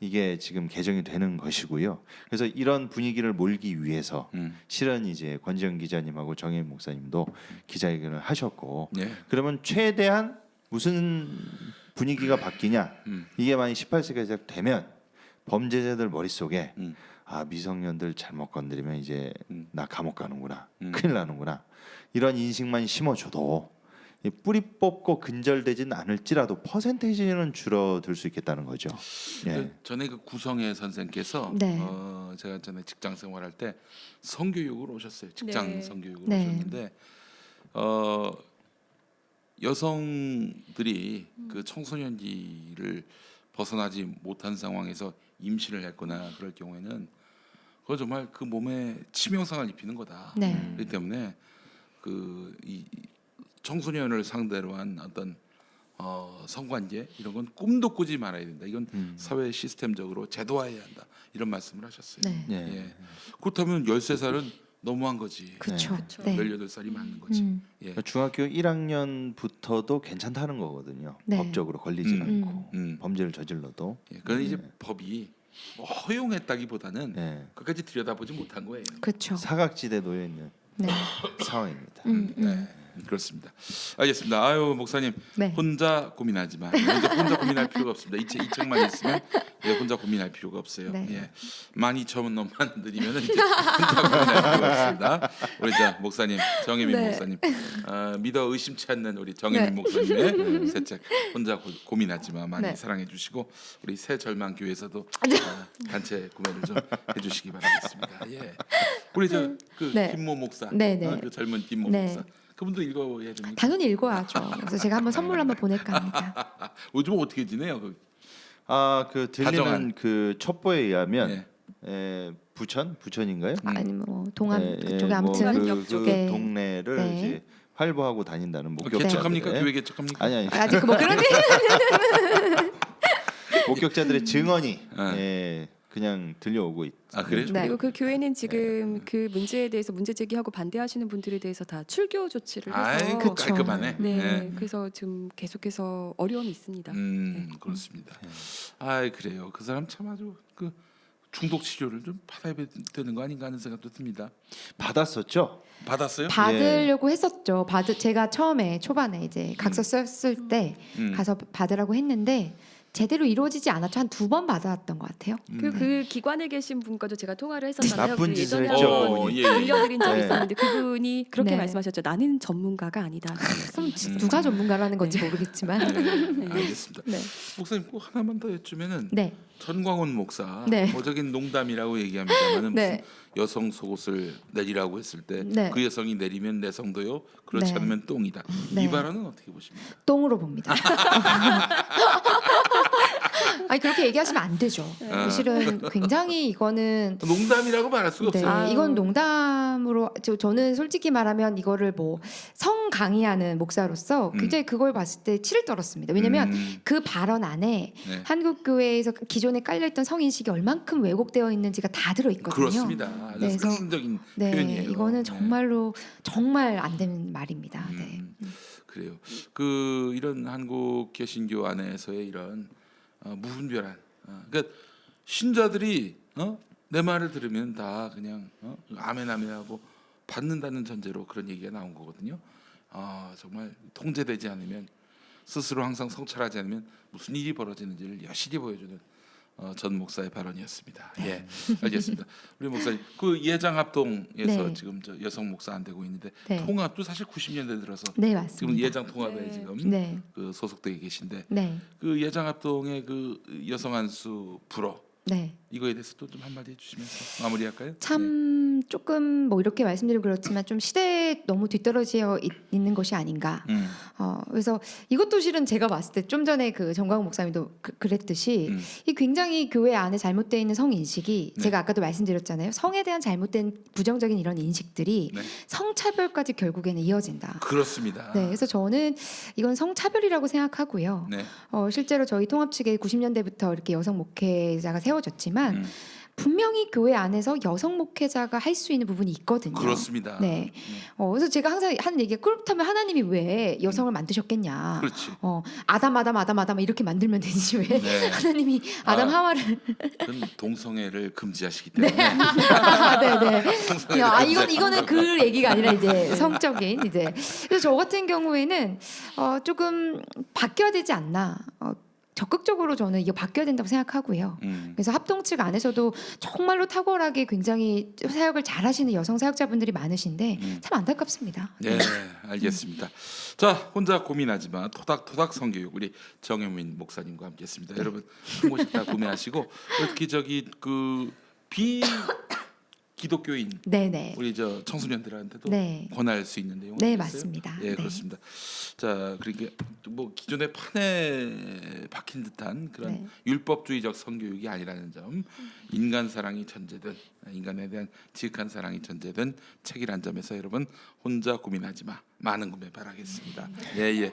이게 지금 개정이 되는 것이고요. 그래서 이런 분위기를 몰기 위해서 실은 이제 권지현 기자님하고 정혜인 목사님도 기자회견을 하셨고 네. 그러면 최대한 무슨 분위기가 바뀌냐? 이게 만약 18세까지 되면 범죄자들 머릿속에 아 미성년들 잘못 건드리면 이제 나 감옥 가는구나, 큰일 나는구나 이런 인식만 심어줘도 뿌리 뽑고 근절되지는 않을지라도 퍼센테이지는 줄어들 수 있겠다는 거죠. 예. 그 전에 그 구성애 선생께서 네. 제가 전에 직장 생활할 때 성교육을 오셨어요. 직장 네. 성교육을 네. 오셨는데 여성들이 그 청소년기를 벗어나지 못한 상황에서 임신을 했거나 그럴 경우에는 그거 정말 그 몸에 치명상을 입히는 거다. 네. 그렇기 때문에 그 이 청소년을 상대로 한 어떤 성관계 이런 건 꿈도 꾸지 말아야 된다. 이건 사회 시스템적으로 제도화해야 한다. 이런 말씀을 하셨어요. 네. 예. 예. 그렇다면 13살은 너무한 거지. 그렇죠. 그쵸. 네. 18살이 맞는 거지. 예. 그러니까 중학교 1학년부터도 괜찮다는 거거든요. 네. 법적으로 걸리지 않고 음. 범죄를 저질러도. 예. 그건 이제 법이 뭐 허용했다기보다는 네. 끝까지 들여다보지 못한 거예요. 그렇죠. 사각지대에 놓여 있는 네. 상황입니다. 네. 그렇습니다. 알겠습니다. 아유 목사님 네. 혼자 고민하지만 혼자 고민할 필요가 없습니다. 이 책만 있으면 혼자 고민할 필요가 없어요. 네. 예. 12,000원만 드리면 이제 혼자 고민할 필요가 없습니다. 우리 자 목사님 정혜민 네. 목사님 믿어 의심치 않는 우리 정혜민 네. 목사님의 새 책 혼자 고민하지만 많이 네. 사랑해 주시고 우리 새 절망 교회에서도 단체 구매를 좀 해주시기 바라겠습니다. 예. 우리 저 그 네. 김모 목사, 네, 네. 그 젊은 김모 네. 목사. 그분도 읽어야 됩니까? 당연히 읽어야죠. 그래서 제가 한번 선물 한번 보낼까 합니다. 요즘 어떻게 지내요? 그 들리는 다정한. 그 첩보에 의하면 예. 부천인가요? 아니 뭐 동안 예, 그쪽에 뭐 아무튼 그 쪽에 동네를 네. 이제 활보하고 다닌다는 목격자들. 개척합니까? 교회 개척합니까? 아니 아직 뭐 그런 목격자들의 증언이 네. 예, 그냥 들려오고 있. 아, 그래요? 네. 그리고 그 교회는 지금 그 문제에 대해서 문제 제기하고 반대하시는 분들에 대해서 다 출교 조치를 해서 아이고 그쵸. 깔끔하네. 네, 그래서 지금 계속해서 어려움이 있습니다. 그렇습니다. 아, 그래요. 그 사람 참 아주 그 중독 치료를 좀 받아야 되는 거 아닌가 하는 생각도 듭니다. 받았었죠. 받았어요? 받으려고 했었죠. 제가 처음에 초반에 이제 각서 썼을 때 가서 받으라고 했는데 제대로 이루어지지 않았죠. 한 2번 받아왔던 것 같아요. 그 기관에 계신 분과도 제가 통화를 했었잖아요. 나쁜 그 짓을 예전에 했죠. 한번 예, 예. 들려드린 적이 네. 있었는데 그분이 그렇게 네. 말씀하셨죠. 나는 전문가가 아니다. 그럼 누가 전문가라는 건지 모르겠지만. 네, 알겠습니다. 네. 목사님 꼭 하나만 더 여쭈면은 네. 전광훈 목사 네. 모적인 농담이라고 얘기합니다만은 네. 무슨 여성 속옷을 내리라고 했을 때 그 네. 여성이 내리면 내성도요, 그렇지 네. 않으면 똥이다. 네. 이 발언은 어떻게 보십니까? 똥으로 봅니다. 아니 그렇게 얘기하시면 안 되죠. 사실은 굉장히 이거는 농담이라고 말할 수가 네, 없어요. 이건 농담으로 저는 솔직히 말하면 이거를 뭐 성 강의하는 목사로서 굉장히 그걸 봤을 때 치를 떨었습니다. 왜냐하면 그 발언 안에 네. 한국 교회에서 기존에 깔려있던 성인식이 얼만큼 왜곡되어 있는지가 다 들어있거든요. 그렇습니다. 아주 네, 그래서- 상징적인 네, 표현이에요. 이거는 네. 정말로 정말 안 되는 말입니다. 네. 그래요. 그 이런 한국 개신교 안에서의 이런 무분별한 그러니까 신자들이 내 말을 들으면 다 그냥 아멘 아멘 하고 받는다는 전제로 그런 얘기가 나온 거거든요. 정말 통제되지 않으면 스스로 항상 성찰하지 않으면 무슨 일이 벌어지는지를 여실히 보여주는 전 목사의 발언이었습니다. 예, 알겠습니다. 우리 목사님 그 예장 합동에서 네. 지금 저 여성 목사 안 되고 있는데 네. 통합도 사실 90년대 들어서 네, 지금 맞습니다. 예장 통합에 네. 지금 네. 그 소속되어 계신데 네. 그 예장 합동의 그 여성 한수 불어 네. 이거에 대해서 또 좀 한마디 해주시면서 마무리할까요? 참 조금 뭐 이렇게 말씀드리고 그렇지만 좀 시대에 너무 뒤떨어져 있는 것이 아닌가. 네. 그래서 이것도 실은 제가 봤을 때 좀 전에 그 정광훈 목사님도 그랬듯이 이 굉장히 교회 안에 잘못되어 있는 성 인식이 네. 제가 아까도 말씀드렸잖아요. 성에 대한 잘못된 부정적인 이런 인식들이 네. 성차별까지 결국에는 이어진다. 그렇습니다. 네, 그래서 저는 이건 성차별이라고 생각하고요. 네. 실제로 저희 통합 측에 90년대부터 이렇게 여성 목회자가 세워졌지만 분명히 교회 안에서 여성 목회자가 할 수 있는 부분이 있거든요. 그렇습니다. 네. 그래서 제가 항상 하는 얘기가 그렇다면 하나님이 왜 여성을 만드셨겠냐. 그렇지. 아담 이렇게 만들면 되지 왜 네. 하나님이 아담 아. 하와를 그건 동성애를 금지하시기 때문에 네네. 동성애를 이거는 그 얘기가 아니라 이제 성적인 이제 그래서 저 같은 경우에는 조금 바뀌어야 되지 않나. 적극적으로 저는 이게 바뀌어야 된다고 생각하고요. 그래서 합동 측 안에서도 정말로 탁월하게 굉장히 사역을 잘하시는 여성 사역자분들이 많으신데 참 안타깝습니다. 네, 알겠습니다. 자, 혼자 고민하지 마. 토닥토닥 성교육 우리 정혜민 목사님과 함께했습니다. 여러분 한 권씩 다 구매하시고 특히 저기 그 기독교인 네네. 우리 저 청소년들한테도 네. 권할 수 있는 내용 네, 있어요? 맞습니다. 예, 네. 그렇습니다. 자, 그러니까 뭐 기존의 판에 박힌 듯한 그런 네. 율법주의적 성교육이 아니라는 점, 인간 사랑이 전제된 인간에 대한 지극한 사랑이 전제된 책이란 점에서 여러분 혼자 고민하지 마. 많은 구매 바라겠습니다. 예, 예.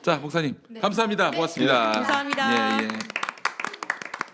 자, 목사님 감사합니다. 고맙습니다. 감사합니다. 예, 예.